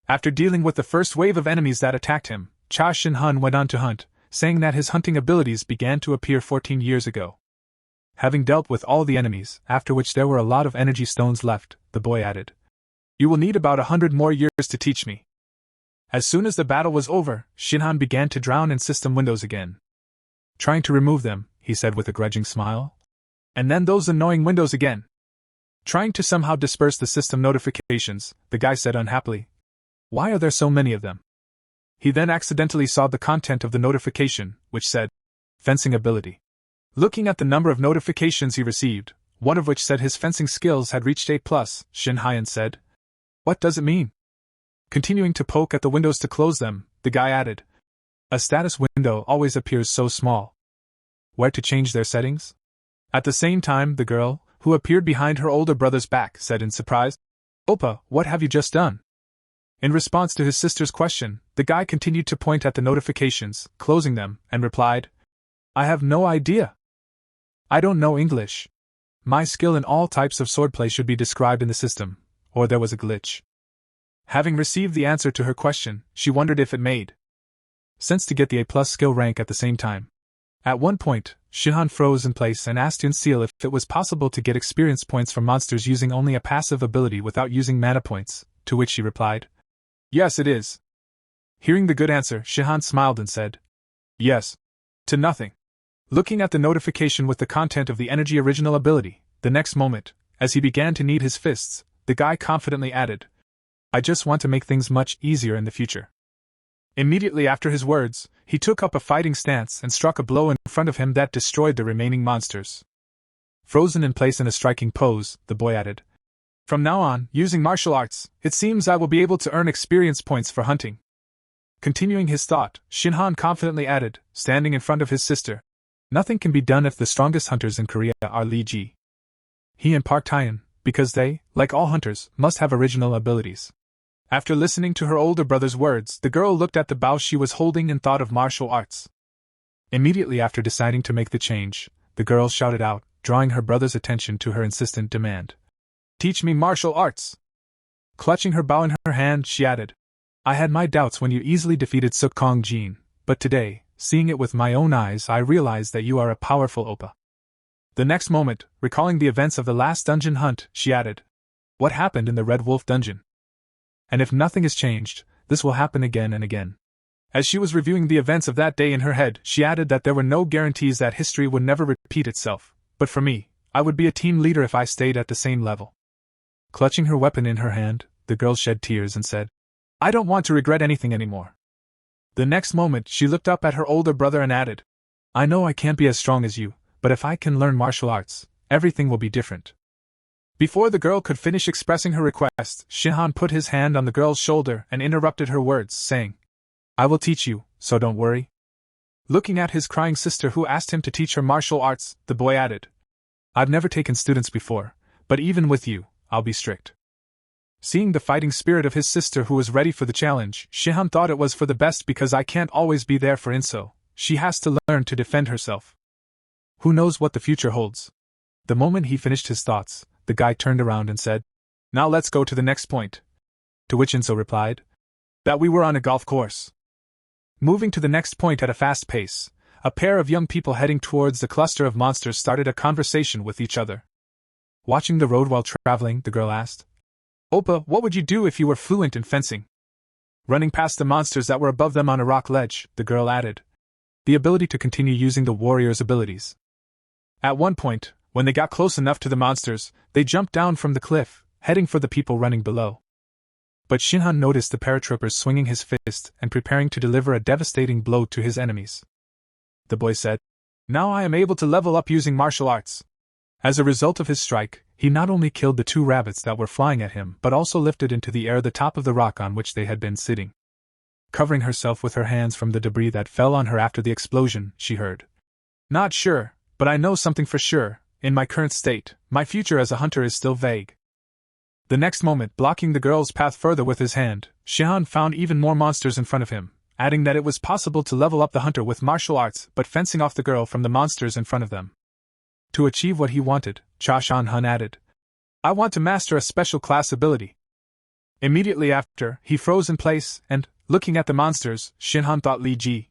After dealing with the first wave of enemies that attacked him, Cha Shin-hun went on to hunt, saying that his hunting abilities began to appear 14 years ago. Having dealt with all the enemies, after which there were a lot of energy stones left, the boy added, "You will need about 100 more years to teach me." As soon as the battle was over, Shinhan began to drown in system windows again. Trying to remove them, he said with a grudging smile. "And then those annoying windows again." Trying to somehow disperse the system notifications, the guy said unhappily, "Why are there so many of them?" He then accidentally saw the content of the notification, which said, "Fencing ability." Looking at the number of notifications he received, one of which said his fencing skills had reached A+, Shin Hyan said, "What does it mean?" Continuing to poke at the windows to close them, the guy added, "A status window always appears so small. Where to change their settings?" At the same time, the girl, who appeared behind her older brother's back, said in surprise, "Oppa, what have you just done?" In response to his sister's question, the guy continued to point at the notifications, closing them, and replied, "I have no idea. I don't know English." my skill in all types of swordplay should be described in the system, or there was a glitch. Having received the answer to her question, she wondered if it made sense to get the A+ skill rank at the same time. At one point, Shihan froze in place and asked Unseal if it was possible to get experience points from monsters using only a passive ability without using mana points, to which she replied, "Yes, it is." Hearing the good answer, Shihan smiled and said, "Yes. To nothing." Looking at the notification with the content of the energy original ability, the next moment, as he began to knead his fists, the guy confidently added, "I just want to make things much easier in the future." Immediately after his words, he took up a fighting stance and struck a blow in front of him that destroyed the remaining monsters. Frozen in place in a striking pose, the boy added, "From now on, using martial arts, it seems I will be able to earn experience points for hunting." Continuing his thought, Shinhan confidently added, standing in front of his sister, "Nothing can be done if the strongest hunters in Korea are Li Ji. He and Park Taeyeon, because they, like all hunters, must have original abilities." After listening to her older brother's words, the girl looked at the bow she was holding and thought of martial arts. Immediately after deciding to make the change, the girl shouted out, drawing her brother's attention to her insistent demand, "Teach me martial arts!" Clutching her bow in her hand, she added, "I had my doubts when you easily defeated Sukong Jin, but today, seeing it with my own eyes, I realized that you are a powerful oppa." The next moment, recalling the events of the last dungeon hunt, she added, "What happened in the Red Wolf dungeon? And if nothing is changed, this will happen again and again." As she was reviewing the events of that day in her head, she added that there were no guarantees that history would never repeat itself, but for me, I would be a team leader if I stayed at the same level. Clutching her weapon in her hand, the girl shed tears and said, "I don't want to regret anything anymore." The next moment, she looked up at her older brother and added, "I know I can't be as strong as you, but if I can learn martial arts, everything will be different." Before the girl could finish expressing her request, Shihan put his hand on the girl's shoulder and interrupted her words, saying, "I will teach you, so don't worry." Looking at his crying sister who asked him to teach her martial arts, the boy added, "I've never taken students before, but even with you, I'll be strict." Seeing the fighting spirit of his sister who was ready for the challenge, Shihan thought it was for the best because I can't always be there for Inso. She has to learn to defend herself. Who knows what the future holds? The moment he finished his thoughts, the guy turned around and said, "Now let's go to the next point." To which Inso replied, "That we were on a golf course." Moving to the next point at a fast pace, a pair of young people heading towards the cluster of monsters started a conversation with each other. Watching the road while traveling, the girl asked, "Oppa, what would you do if you were fluent in fencing?" Running past the monsters that were above them on a rock ledge, the girl added, "The ability to continue using the warrior's abilities." At one point, when they got close enough to the monsters, they jumped down from the cliff, heading for the people running below. But Shinhan noticed the paratrooper swinging his fist and preparing to deliver a devastating blow to his enemies. The boy said, "Now I am able to level up using martial arts." As a result of his strike, he not only killed the 2 rabbits that were flying at him but also lifted into the air the top of the rock on which they had been sitting. Covering herself with her hands from the debris that fell on her after the explosion, she heard, "Not sure, but I know something for sure. In my current state, my future as a hunter is still vague." The next moment, blocking the girl's path further with his hand, Shihan found even more monsters in front of him, adding that it was possible to level up the hunter with martial arts but fencing off the girl from the monsters in front of them. To achieve what he wanted, Cha Shan Hun added, "I want to master a special class ability." Immediately after, he froze in place and, looking at the monsters, Shinhan thought Li Ji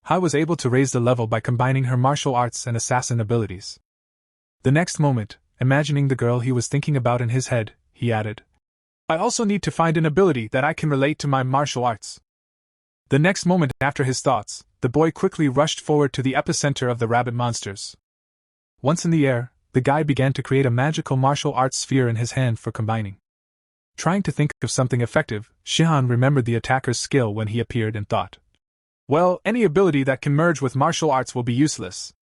Hai was able to raise the level by combining her martial arts and assassin abilities. The next moment, imagining the girl he was thinking about in his head, he added, "I also need to find an ability that I can relate to my martial arts." The next moment after his thoughts, the boy quickly rushed forward to the epicenter of the rabbit monsters. Once in the air, the guy began to create a magical martial arts sphere in his hand for combining. Trying to think of something effective, Shihan remembered the attacker's skill when he appeared and thought, "Well, any ability that can merge with martial arts will be useless."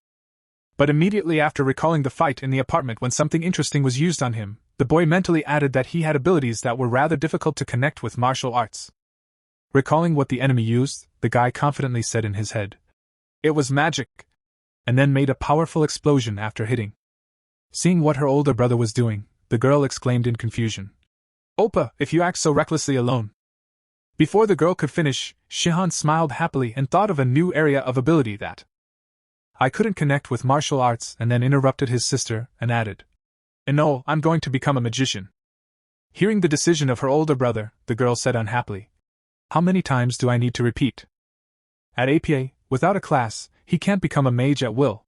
But immediately after recalling the fight in the apartment when something interesting was used on him, the boy mentally added that he had abilities that were rather difficult to connect with martial arts. Recalling what the enemy used, the guy confidently said in his head, "It was magic," and then made a powerful explosion after hitting. Seeing what her older brother was doing, the girl exclaimed in confusion, "Oppa, if you act so recklessly alone." Before the girl could finish, Shihan smiled happily and thought of a new area of ability that I couldn't connect with martial arts, and then interrupted his sister and added, "And no, I'm going to become a magician." Hearing the decision of her older brother, the girl said unhappily, "How many times do I need to repeat? At APA, without a class, he can't become a mage at will.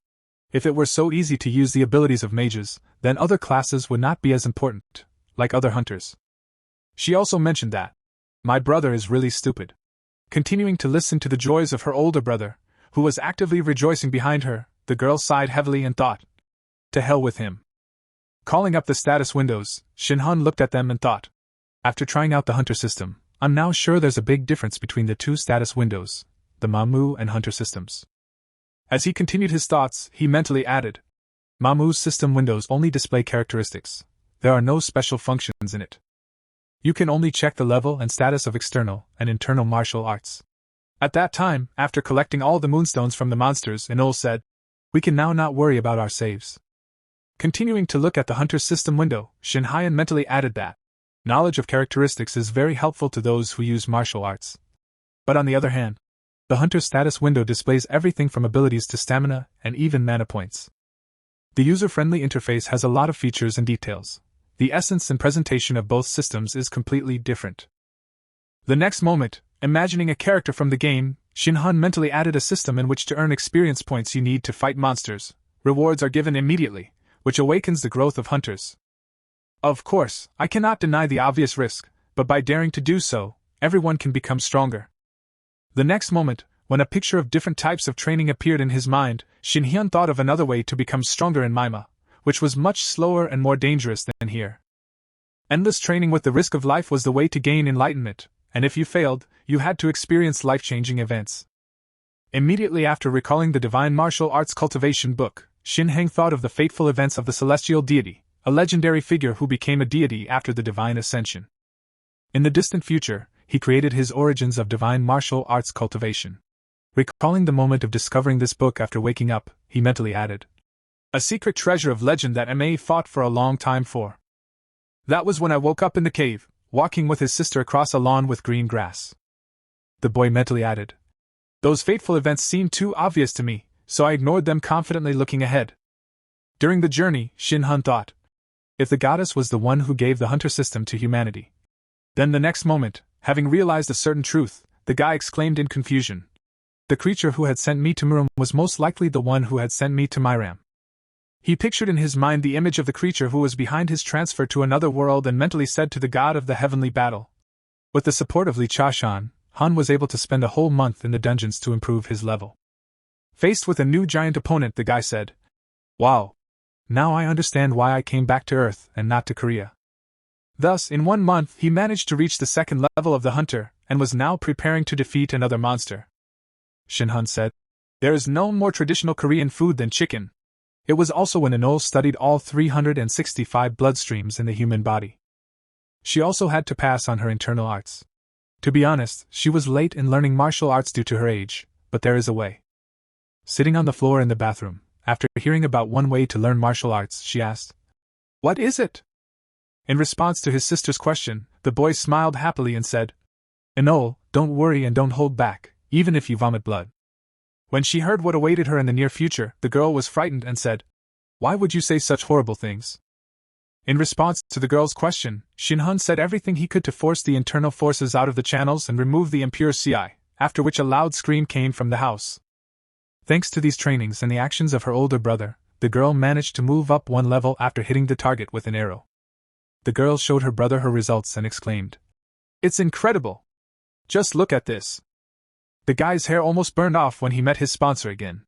If it were so easy to use the abilities of mages, then other classes would not be as important, like other hunters." She also mentioned that, "My brother is really stupid." Continuing to listen to the joys of her older brother, who was actively rejoicing behind her, the girl sighed heavily and thought, "To hell with him." Calling up the status windows, Shinhan looked at them and thought, "After trying out the hunter system, I'm now sure there's a big difference between the two status windows, the Mamu and hunter systems." As he continued his thoughts, he mentally added, "Mamu's system windows only display characteristics. There are no special functions in it. You can only check the level and status of external and internal martial arts." At that time, after collecting all the moonstones from the monsters, Enol said, "We can now not worry about our saves." Continuing to look at the hunter's system window, Shinhyan mentally added that knowledge of characteristics is very helpful to those who use martial arts. But on the other hand, the hunter's status window displays everything from abilities to stamina and even mana points. The user-friendly interface has a lot of features and details. The essence and presentation of both systems is completely different. The next moment, imagining a character from the game, Shinhan mentally added a system in which to earn experience points you need to fight monsters. Rewards are given immediately, which awakens the growth of hunters. Of course, I cannot deny the obvious risk, but by daring to do so, everyone can become stronger. The next moment, when a picture of different types of training appeared in his mind, Shinhyun thought of another way to become stronger in Mima, which was much slower and more dangerous than here. Endless training with the risk of life was the way to gain enlightenment, and if you failed, you had to experience life-changing events. Immediately after recalling the Divine Martial Arts Cultivation book, Shin Heng thought of the fateful events of the celestial deity, a legendary figure who became a deity after the divine ascension. In the distant future, he created his Origins of Divine Martial Arts Cultivation. Recalling the moment of discovering this book after waking up, he mentally added, "A secret treasure of legend that Ma fought for a long time for." That was when I woke up in the cave, walking with his sister across a lawn with green grass. The boy mentally added, "Those fateful events seemed too obvious to me, so I ignored them, confidently looking ahead." During the journey, Shin Hun thought, if the goddess was the one who gave the hunter system to humanity. Then the next moment, having realized a certain truth, the guy exclaimed in confusion, "The creature who had sent me to Muram was most likely the one who had sent me to Myram." He pictured in his mind the image of the creature who was behind his transfer to another world and mentally said to the god of the heavenly battle. With the support of Li Chashan, Han was able to spend a whole month in the dungeons to improve his level. Faced with a new giant opponent, the guy said, "Wow. Now I understand why I came back to Earth and not to Korea." Thus, in 1 month, he managed to reach the second level of the hunter, and was now preparing to defeat another monster. Shinhan said, "There is no more traditional Korean food than chicken." It was also when Enol studied all 365 bloodstreams in the human body. She also had to pass on her internal arts. To be honest, she was late in learning martial arts due to her age, but there is a way. Sitting on the floor in the bathroom, after hearing about one way to learn martial arts, she asked, "What is it?" In response to his sister's question, the boy smiled happily and said, "Enol, don't worry and don't hold back, even if you vomit blood." When she heard what awaited her in the near future, the girl was frightened and said, "Why would you say such horrible things?" In response to the girl's question, Shinhan said everything he could to force the internal forces out of the channels and remove the impure Ci, after which a loud scream came from the house. Thanks to these trainings and the actions of her older brother, the girl managed to move up 1 level after hitting the target with an arrow. The girl showed her brother her results and exclaimed, "It's incredible! Just look at this!" The guy's hair almost burned off when he met his sponsor again.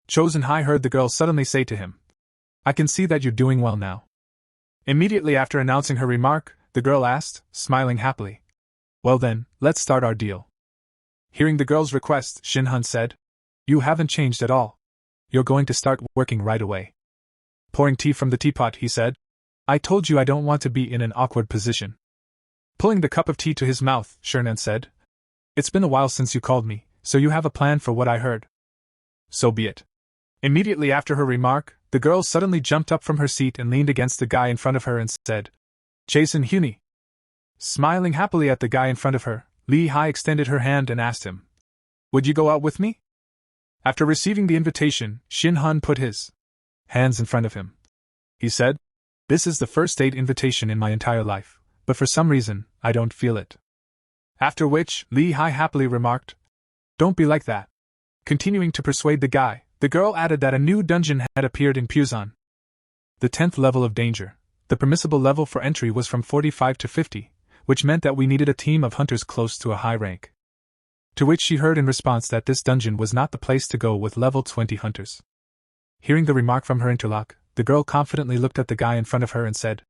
Chosen Hai heard the girl suddenly say to him, "I can see that you're doing well now." Immediately after announcing her remark, the girl asked, smiling happily, "Well then, let's start our deal." Hearing the girl's request, Shinhan said, "You haven't changed at all. You're going to start working right away." Pouring tea from the teapot, he said, "I told you I don't want to be in an awkward position." Pulling the cup of tea to his mouth, Shernan said, "It's been a while since you called me, so you have a plan for what I heard." "So be it." Immediately after her remark, the girl suddenly jumped up from her seat and leaned against the guy in front of her and said, "Jason Huni." Smiling happily at the guy in front of her, Lee Hai extended her hand and asked him, "Would you go out with me?" After receiving the invitation, Shin Han put his hands in front of him. He said, "This is the first date invitation in my entire life, but for some reason, I don't feel it." After which, Li Hai happily remarked, "Don't be like that." Continuing to persuade the guy, the girl added that a new dungeon had appeared in Puzan. The 10th level of danger. The permissible level for entry was from 45 to 50, which meant that we needed a team of hunters close to a high rank. To which she heard in response that this dungeon was not the place to go with level 20 hunters. Hearing the remark from her interlock, the girl confidently looked at the guy in front of her and said,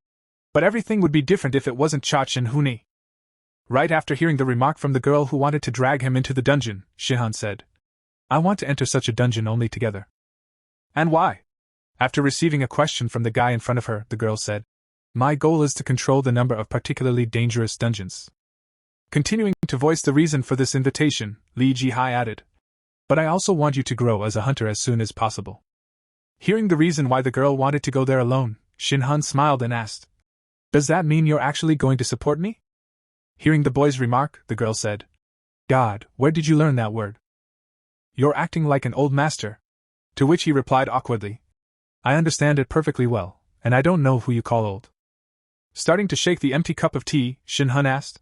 "But everything would be different if it wasn't Chach and Huni." Right after hearing the remark from the girl who wanted to drag him into the dungeon, Shihan said, "I want to enter such a dungeon only together." "And why?" After receiving a question from the guy in front of her, the girl said, "My goal is to control the number of particularly dangerous dungeons." Continuing to voice the reason for this invitation, Li Jihai added, "But I also want you to grow as a hunter as soon as possible." Hearing the reason why the girl wanted to go there alone, Shin Han smiled and asked, "Does that mean you're actually going to support me?" Hearing the boy's remark, the girl said, "God, where did you learn that word?" "You're acting like an old master." To which he replied awkwardly, "I understand it perfectly well, and I don't know who you call old." Starting to shake the empty cup of tea, Shin Han asked,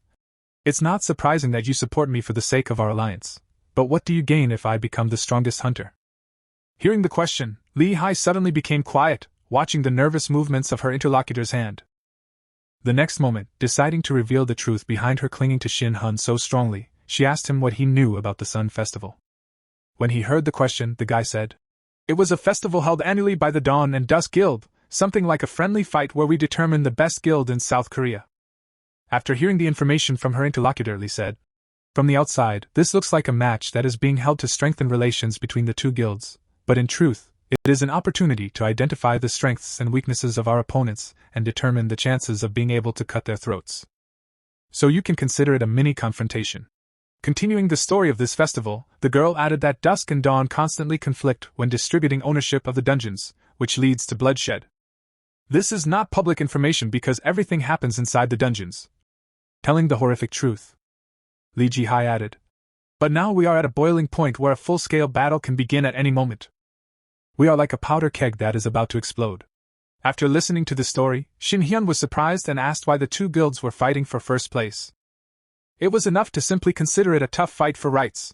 "It's not surprising that you support me for the sake of our alliance, but what do you gain if I become the strongest hunter?" Hearing the question, Li Hai suddenly became quiet, watching the nervous movements of her interlocutor's hand. The next moment, deciding to reveal the truth behind her clinging to Shin Han so strongly, she asked him what he knew about the Sun Festival. When he heard the question, the guy said, "It was a festival held annually by the Dawn and Dusk Guild, something like a friendly fight where we determine the best guild in South Korea." After hearing the information from her interlocutor, Li said, "From the outside, this looks like a match that is being held to strengthen relations between the two guilds, but in truth, it is an opportunity to identify the strengths and weaknesses of our opponents and determine the chances of being able to cut their throats. So you can consider it a mini-confrontation." Continuing the story of this festival, the girl added that Dusk and Dawn constantly conflict when distributing ownership of the dungeons, which leads to bloodshed. This is not public information because everything happens inside the dungeons. Telling the horrific truth. Li Jihai added, "But now we are at a boiling point where a full-scale battle can begin at any moment. We are like a powder keg that is about to explode." After listening to the story, Shin Hyun was surprised and asked why the two guilds were fighting for first place. It was enough to simply consider it a tough fight for rights.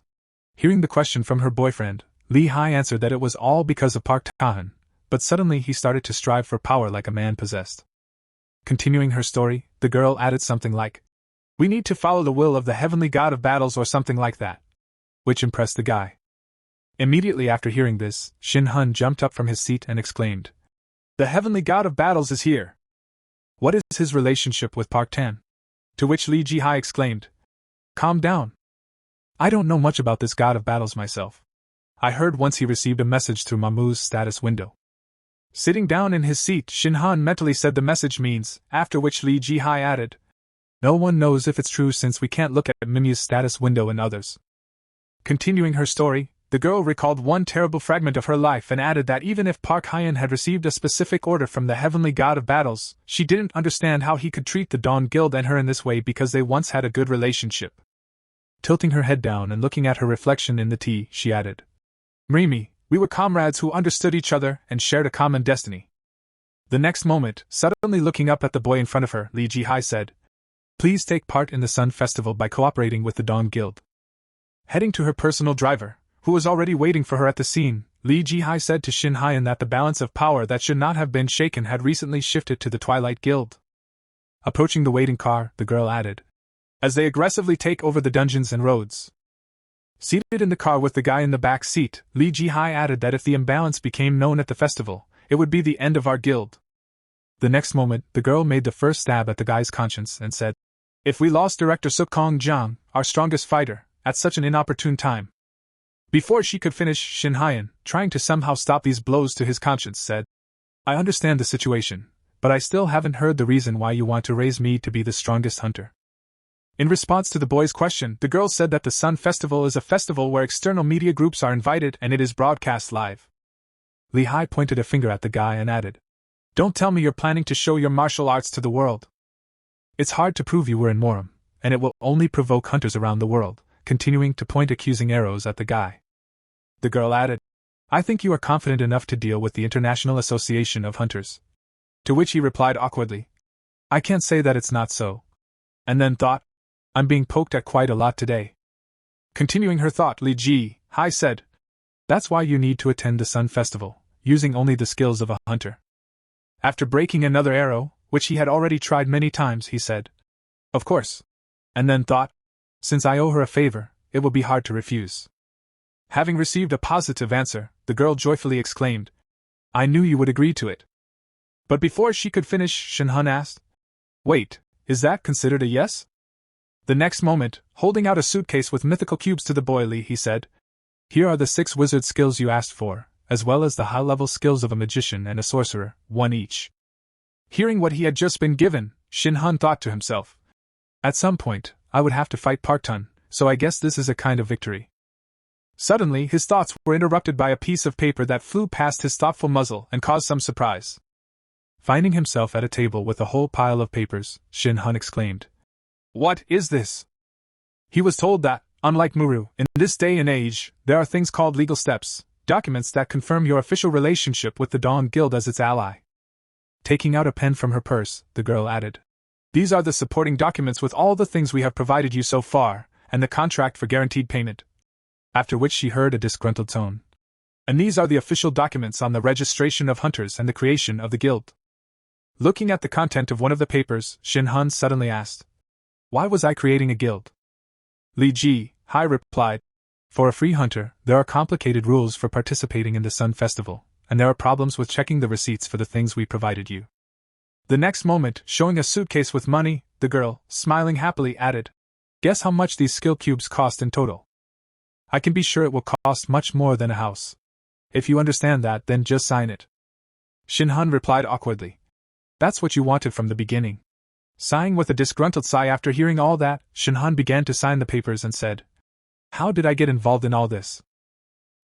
Hearing the question from her boyfriend, Li Hai answered that it was all because of Park Tahan, but suddenly he started to strive for power like a man possessed. Continuing her story, the girl added something like, "We need to follow the will of the heavenly god of battles" or something like that, which impressed the guy. Immediately after hearing this, Shin Hun jumped up from his seat and exclaimed, "The heavenly god of battles is here! What is his relationship with Park Tan?" To which Li Jihai exclaimed, "Calm down. I don't know much about this god of battles myself. I heard once he received a message through Mamu's status window." Sitting down in his seat, Shin Han mentally said the message means, after which Li Jihai added, "No one knows if it's true since we can't look at Mimi's status window and others." Continuing her story, the girl recalled one terrible fragment of her life and added that even if Park Hyen had received a specific order from the heavenly god of battles, she didn't understand how he could treat the Dawn Guild and her in this way because they once had a good relationship. Tilting her head down and looking at her reflection in the tea, she added, "Mimi, we were comrades who understood each other and shared a common destiny." The next moment, suddenly looking up at the boy in front of her, Li Jihai said, "Please take part in the Sun Festival by cooperating with the Dawn Guild." Heading to her personal driver, who was already waiting for her at the scene, Li Jihai said to Shin Hyen that the balance of power that should not have been shaken had recently shifted to the Twilight Guild. Approaching the waiting car, the girl added, "As they aggressively take over the dungeons and roads." Seated in the car with the guy in the back seat, Li Jihai added that if the imbalance became known at the festival, it would be the end of our guild. The next moment, the girl made the first stab at the guy's conscience and said, "If we lost Director Sukong Jiang, our strongest fighter, at such an inopportune time." Before she could finish, Shin Hyen, trying to somehow stop these blows to his conscience, said, "I understand the situation, but I still haven't heard the reason why you want to raise me to be the strongest hunter." In response to the boy's question, the girl said that the Sun Festival is a festival where external media groups are invited and it is broadcast live. Li Hai pointed a finger at the guy and added, "Don't tell me you're planning to show your martial arts to the world. It's hard to prove you were in Morum, and it will only provoke hunters around the world," continuing to point accusing arrows at the guy. the girl added. I think you are confident enough to deal with the International Association of Hunters. To which he replied awkwardly, I can't say that it's not so. And then thought, I'm being poked at quite a lot today. Continuing her thought, Li Ji Hai said, That's why you need to attend the Sun Festival, using only the skills of a hunter. After breaking another arrow, which he had already tried many times, he said, Of course. And then thought, Since I owe her a favor, it will be hard to refuse. Having received a positive answer, the girl joyfully exclaimed, I knew you would agree to it. But before she could finish, Shin Han asked, Wait, is that considered a yes? The next moment, holding out a suitcase with mythical cubes to the boy Li, he said, Here are the 6 wizard skills you asked for, as well as the high-level skills of a magician and a sorcerer, 1 each. Hearing what he had just been given, Shin Han thought to himself, At some point, I would have to fight Park Tun, so I guess this is a kind of victory. Suddenly, his thoughts were interrupted by a piece of paper that flew past his thoughtful muzzle and caused some surprise. Finding himself at a table with a whole pile of papers, Shin Han exclaimed, What is this? He was told that, unlike Muru, in this day and age, there are things called legal steps, documents that confirm your official relationship with the Dawn Guild as its ally. Taking out a pen from her purse, the girl added, These are the supporting documents with all the things we have provided you so far, and the contract for guaranteed payment. After which she heard a disgruntled tone. And these are the official documents on the registration of hunters and the creation of the guild. Looking at the content of one of the papers, Shin Han suddenly asked, Why was I creating a guild? Li Ji Hai replied, For a free hunter, there are complicated rules for participating in the Sun Festival, and there are problems with checking the receipts for the things we provided you. The next moment, showing a suitcase with money, the girl, smiling happily, added, Guess how much these skill cubes cost in total? I can be sure it will cost much more than a house. If you understand that, then just sign it. Shin Han replied awkwardly, That's what you wanted from the beginning. Sighing with a disgruntled sigh after hearing all that, Shin Han began to sign the papers and said, How did I get involved in all this?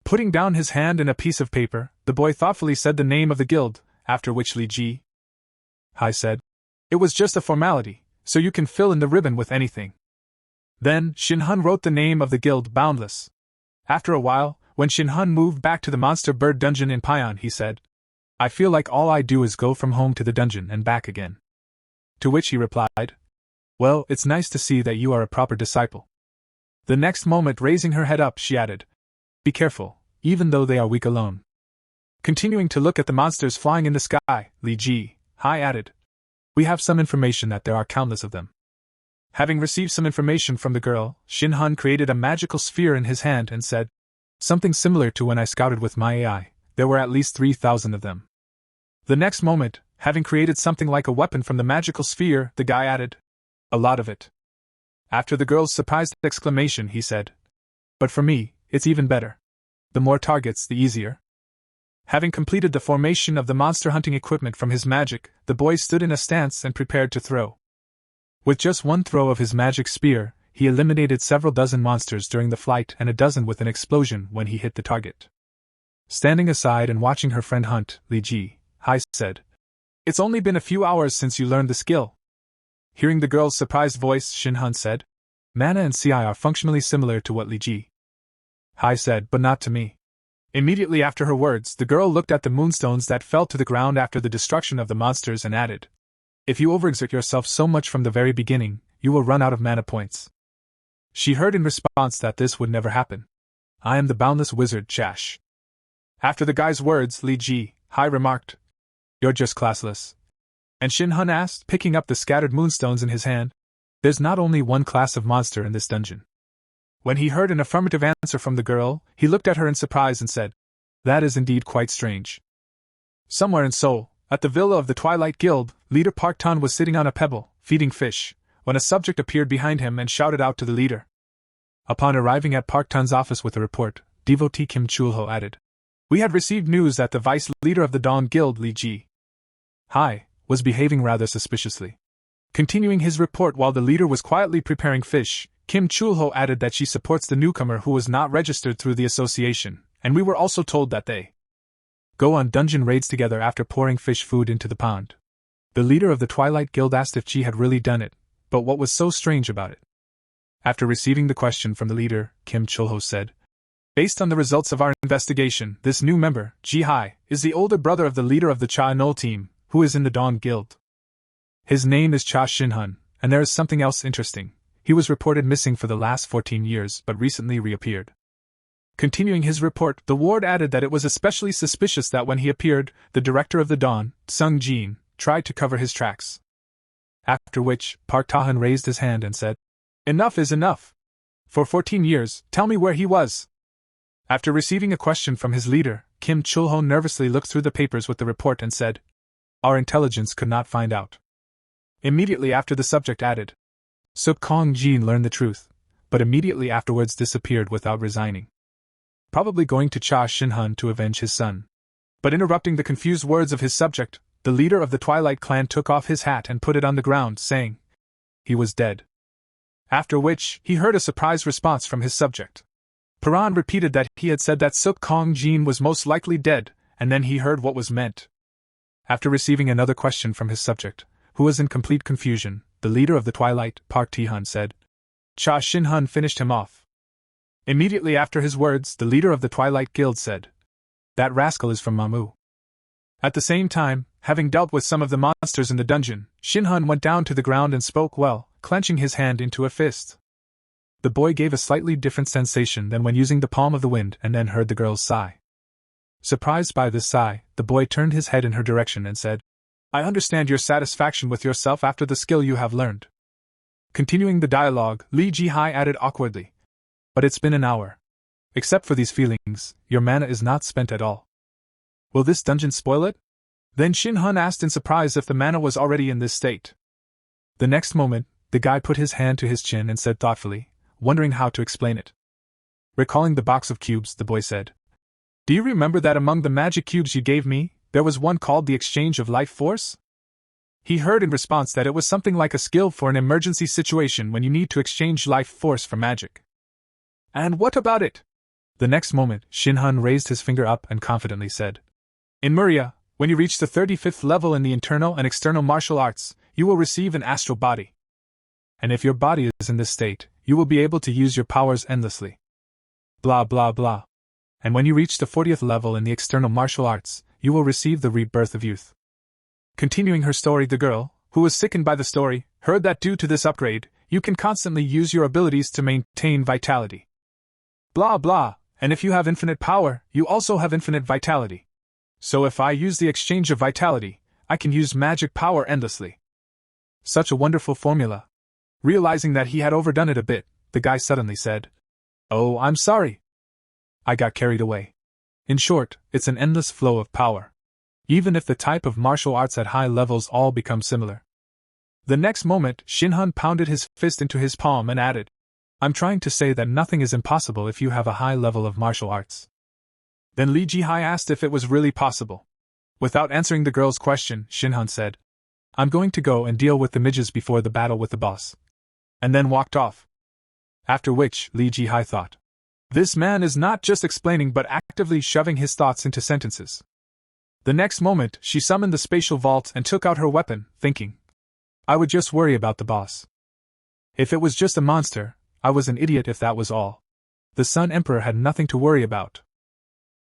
Putting down his hand in a piece of paper, the boy thoughtfully said the name of the guild, after which Li Ji Hai said, It was just a formality, so you can fill in the ribbon with anything. Then, Shin Han wrote the name of the guild, Boundless. After a while, when Shin Han moved back to the monster bird dungeon in Payan, he said, I feel like all I do is go from home to the dungeon and back again. To which he replied, Well, it's nice to see that you are a proper disciple. The next moment, raising her head up, she added, Be careful, even though they are weak alone. Continuing to look at the monsters flying in the sky, Li Ji Hai added, We have some information that there are countless of them. Having received some information from the girl, Shin Han created a magical sphere in his hand and said, Something similar to when I scouted with my AI, there were at least 3,000 of them. The next moment, having created something like a weapon from the magical sphere, the guy added, A lot of it. After the girl's surprised exclamation, he said, But for me, it's even better. The more targets, the easier. Having completed the formation of the monster hunting equipment from his magic, the boy stood in a stance and prepared to throw. With just one throw of his magic spear, he eliminated several dozen monsters during the flight and a dozen with an explosion when he hit the target. Standing aside and watching her friend hunt, Li Ji Hai said, It's only been a few hours since you learned the skill. Hearing the girl's surprised voice, Shin Han said, Mana and CI are functionally similar to what Li Ji Hai said, but not to me. Immediately after her words, the girl looked at the moonstones that fell to the ground after the destruction of the monsters and added, If you overexert yourself so much from the very beginning, you will run out of mana points. She heard in response that this would never happen. I am the boundless wizard Chash. After the guy's words, Li Ji Hai remarked, You're just classless. And Shin Han asked, picking up the scattered moonstones in his hand, There's not only one class of monster in this dungeon. When he heard an affirmative answer from the girl, he looked at her in surprise and said, That is indeed quite strange. Somewhere in Seoul, at the villa of the Twilight Guild, leader Park Tan was sitting on a pebble, feeding fish, when a subject appeared behind him and shouted out to the leader. Upon arriving at Park Tan's office with a report, devotee Kim Chulho added, We had received news that the vice leader of the Dawn Guild, Li Ji Hai, was behaving rather suspiciously. Continuing his report while the leader was quietly preparing fish, Kim Chulho added that she supports the newcomer who was not registered through the association, and we were also told that they go on dungeon raids together after pouring fish food into the pond. The leader of the Twilight Guild asked if she had really done it, but what was so strange about it? After receiving the question from the leader, Kim Chulho said, Based on the results of our investigation, this new member, Ji-hai, is the older brother of the leader of the Cha Nol team, who is in the Dawn Guild. His name is Cha Shin-hun, and there is something else interesting. He was reported missing for the last 14 years but recently reappeared. Continuing his report, the ward added that it was especially suspicious that when he appeared, the director of the Dawn, Sung Jin, tried to cover his tracks. After which, Park Ta-hun raised his hand and said, "Enough is enough. For 14 years, tell me where he was." After receiving a question from his leader, Kim Chul-ho nervously looked through the papers with the report and said, "Our intelligence could not find out." Immediately after, the subject added, "Suk Kong-jin learned the truth, but immediately afterwards disappeared without resigning. Probably going to Cha Shin-hun to avenge his son." But interrupting the confused words of his subject, the leader of the Twilight clan took off his hat and put it on the ground, saying, "He was dead." After which, he heard a surprised response from his subject. Paran repeated that he had said that Suk Kong-jin was most likely dead, and then he heard what was meant. After receiving another question from his subject, who was in complete confusion, the leader of the Twilight, Park Ti-hun, said, "Cha Shin-hun finished him off." Immediately after his words, the leader of the Twilight Guild said, "That rascal is from Mamu." At the same time, having dealt with some of the monsters in the dungeon, Shin-hun went down to the ground and spoke well, clenching his hand into a fist. The boy gave a slightly different sensation than when using the palm of the wind and then heard the girl's sigh. Surprised by this sigh, the boy turned his head in her direction and said, "I understand your satisfaction with yourself after the skill you have learned." Continuing the dialogue, Lee Ji-hai added awkwardly, "But it's been an hour. Except for these feelings, your mana is not spent at all. Will this dungeon spoil it?" Then Shin-hun asked in surprise if the mana was already in this state. The next moment, the guy put his hand to his chin and said thoughtfully, wondering how to explain it. Recalling the box of cubes, the boy said, "Do you remember that among the magic cubes you gave me, there was one called the Exchange of Life Force?" He heard in response that it was something like a skill for an emergency situation when you need to exchange life force for magic. "And what about it?" The next moment, Shin-hun raised his finger up and confidently said, "In Muria, when you reach the 35th level in the internal and external martial arts, you will receive an astral body. And if your body is in this state, you will be able to use your powers endlessly. Blah blah blah. And when you reach the 40th level in the external martial arts, you will receive the rebirth of youth." Continuing her story, the girl, who was sickened by the story, heard that due to this upgrade, you can constantly use your abilities to maintain vitality. Blah blah, and if you have infinite power, you also have infinite vitality. So if I use the exchange of vitality, I can use magic power endlessly. Such a wonderful formula. Realizing that he had overdone it a bit, the guy suddenly said, "Oh, I'm sorry. I got carried away. In short, it's an endless flow of power. Even if the type of martial arts at high levels all become similar." The next moment, Shin-hun pounded his fist into his palm and added, "I'm trying to say that nothing is impossible if you have a high level of martial arts." Then Lee Ji-hai asked if it was really possible. Without answering the girl's question, Shin-hun said, "I'm going to go and deal with the midges before the battle with the boss." And then walked off. After which, Lee Ji-hai thought, this man is not just explaining but actively shoving his thoughts into sentences. The next moment, she summoned the spatial vault and took out her weapon, thinking, I would just worry about the boss. If it was just a monster, I was an idiot if that was all. The Sun Emperor had nothing to worry about.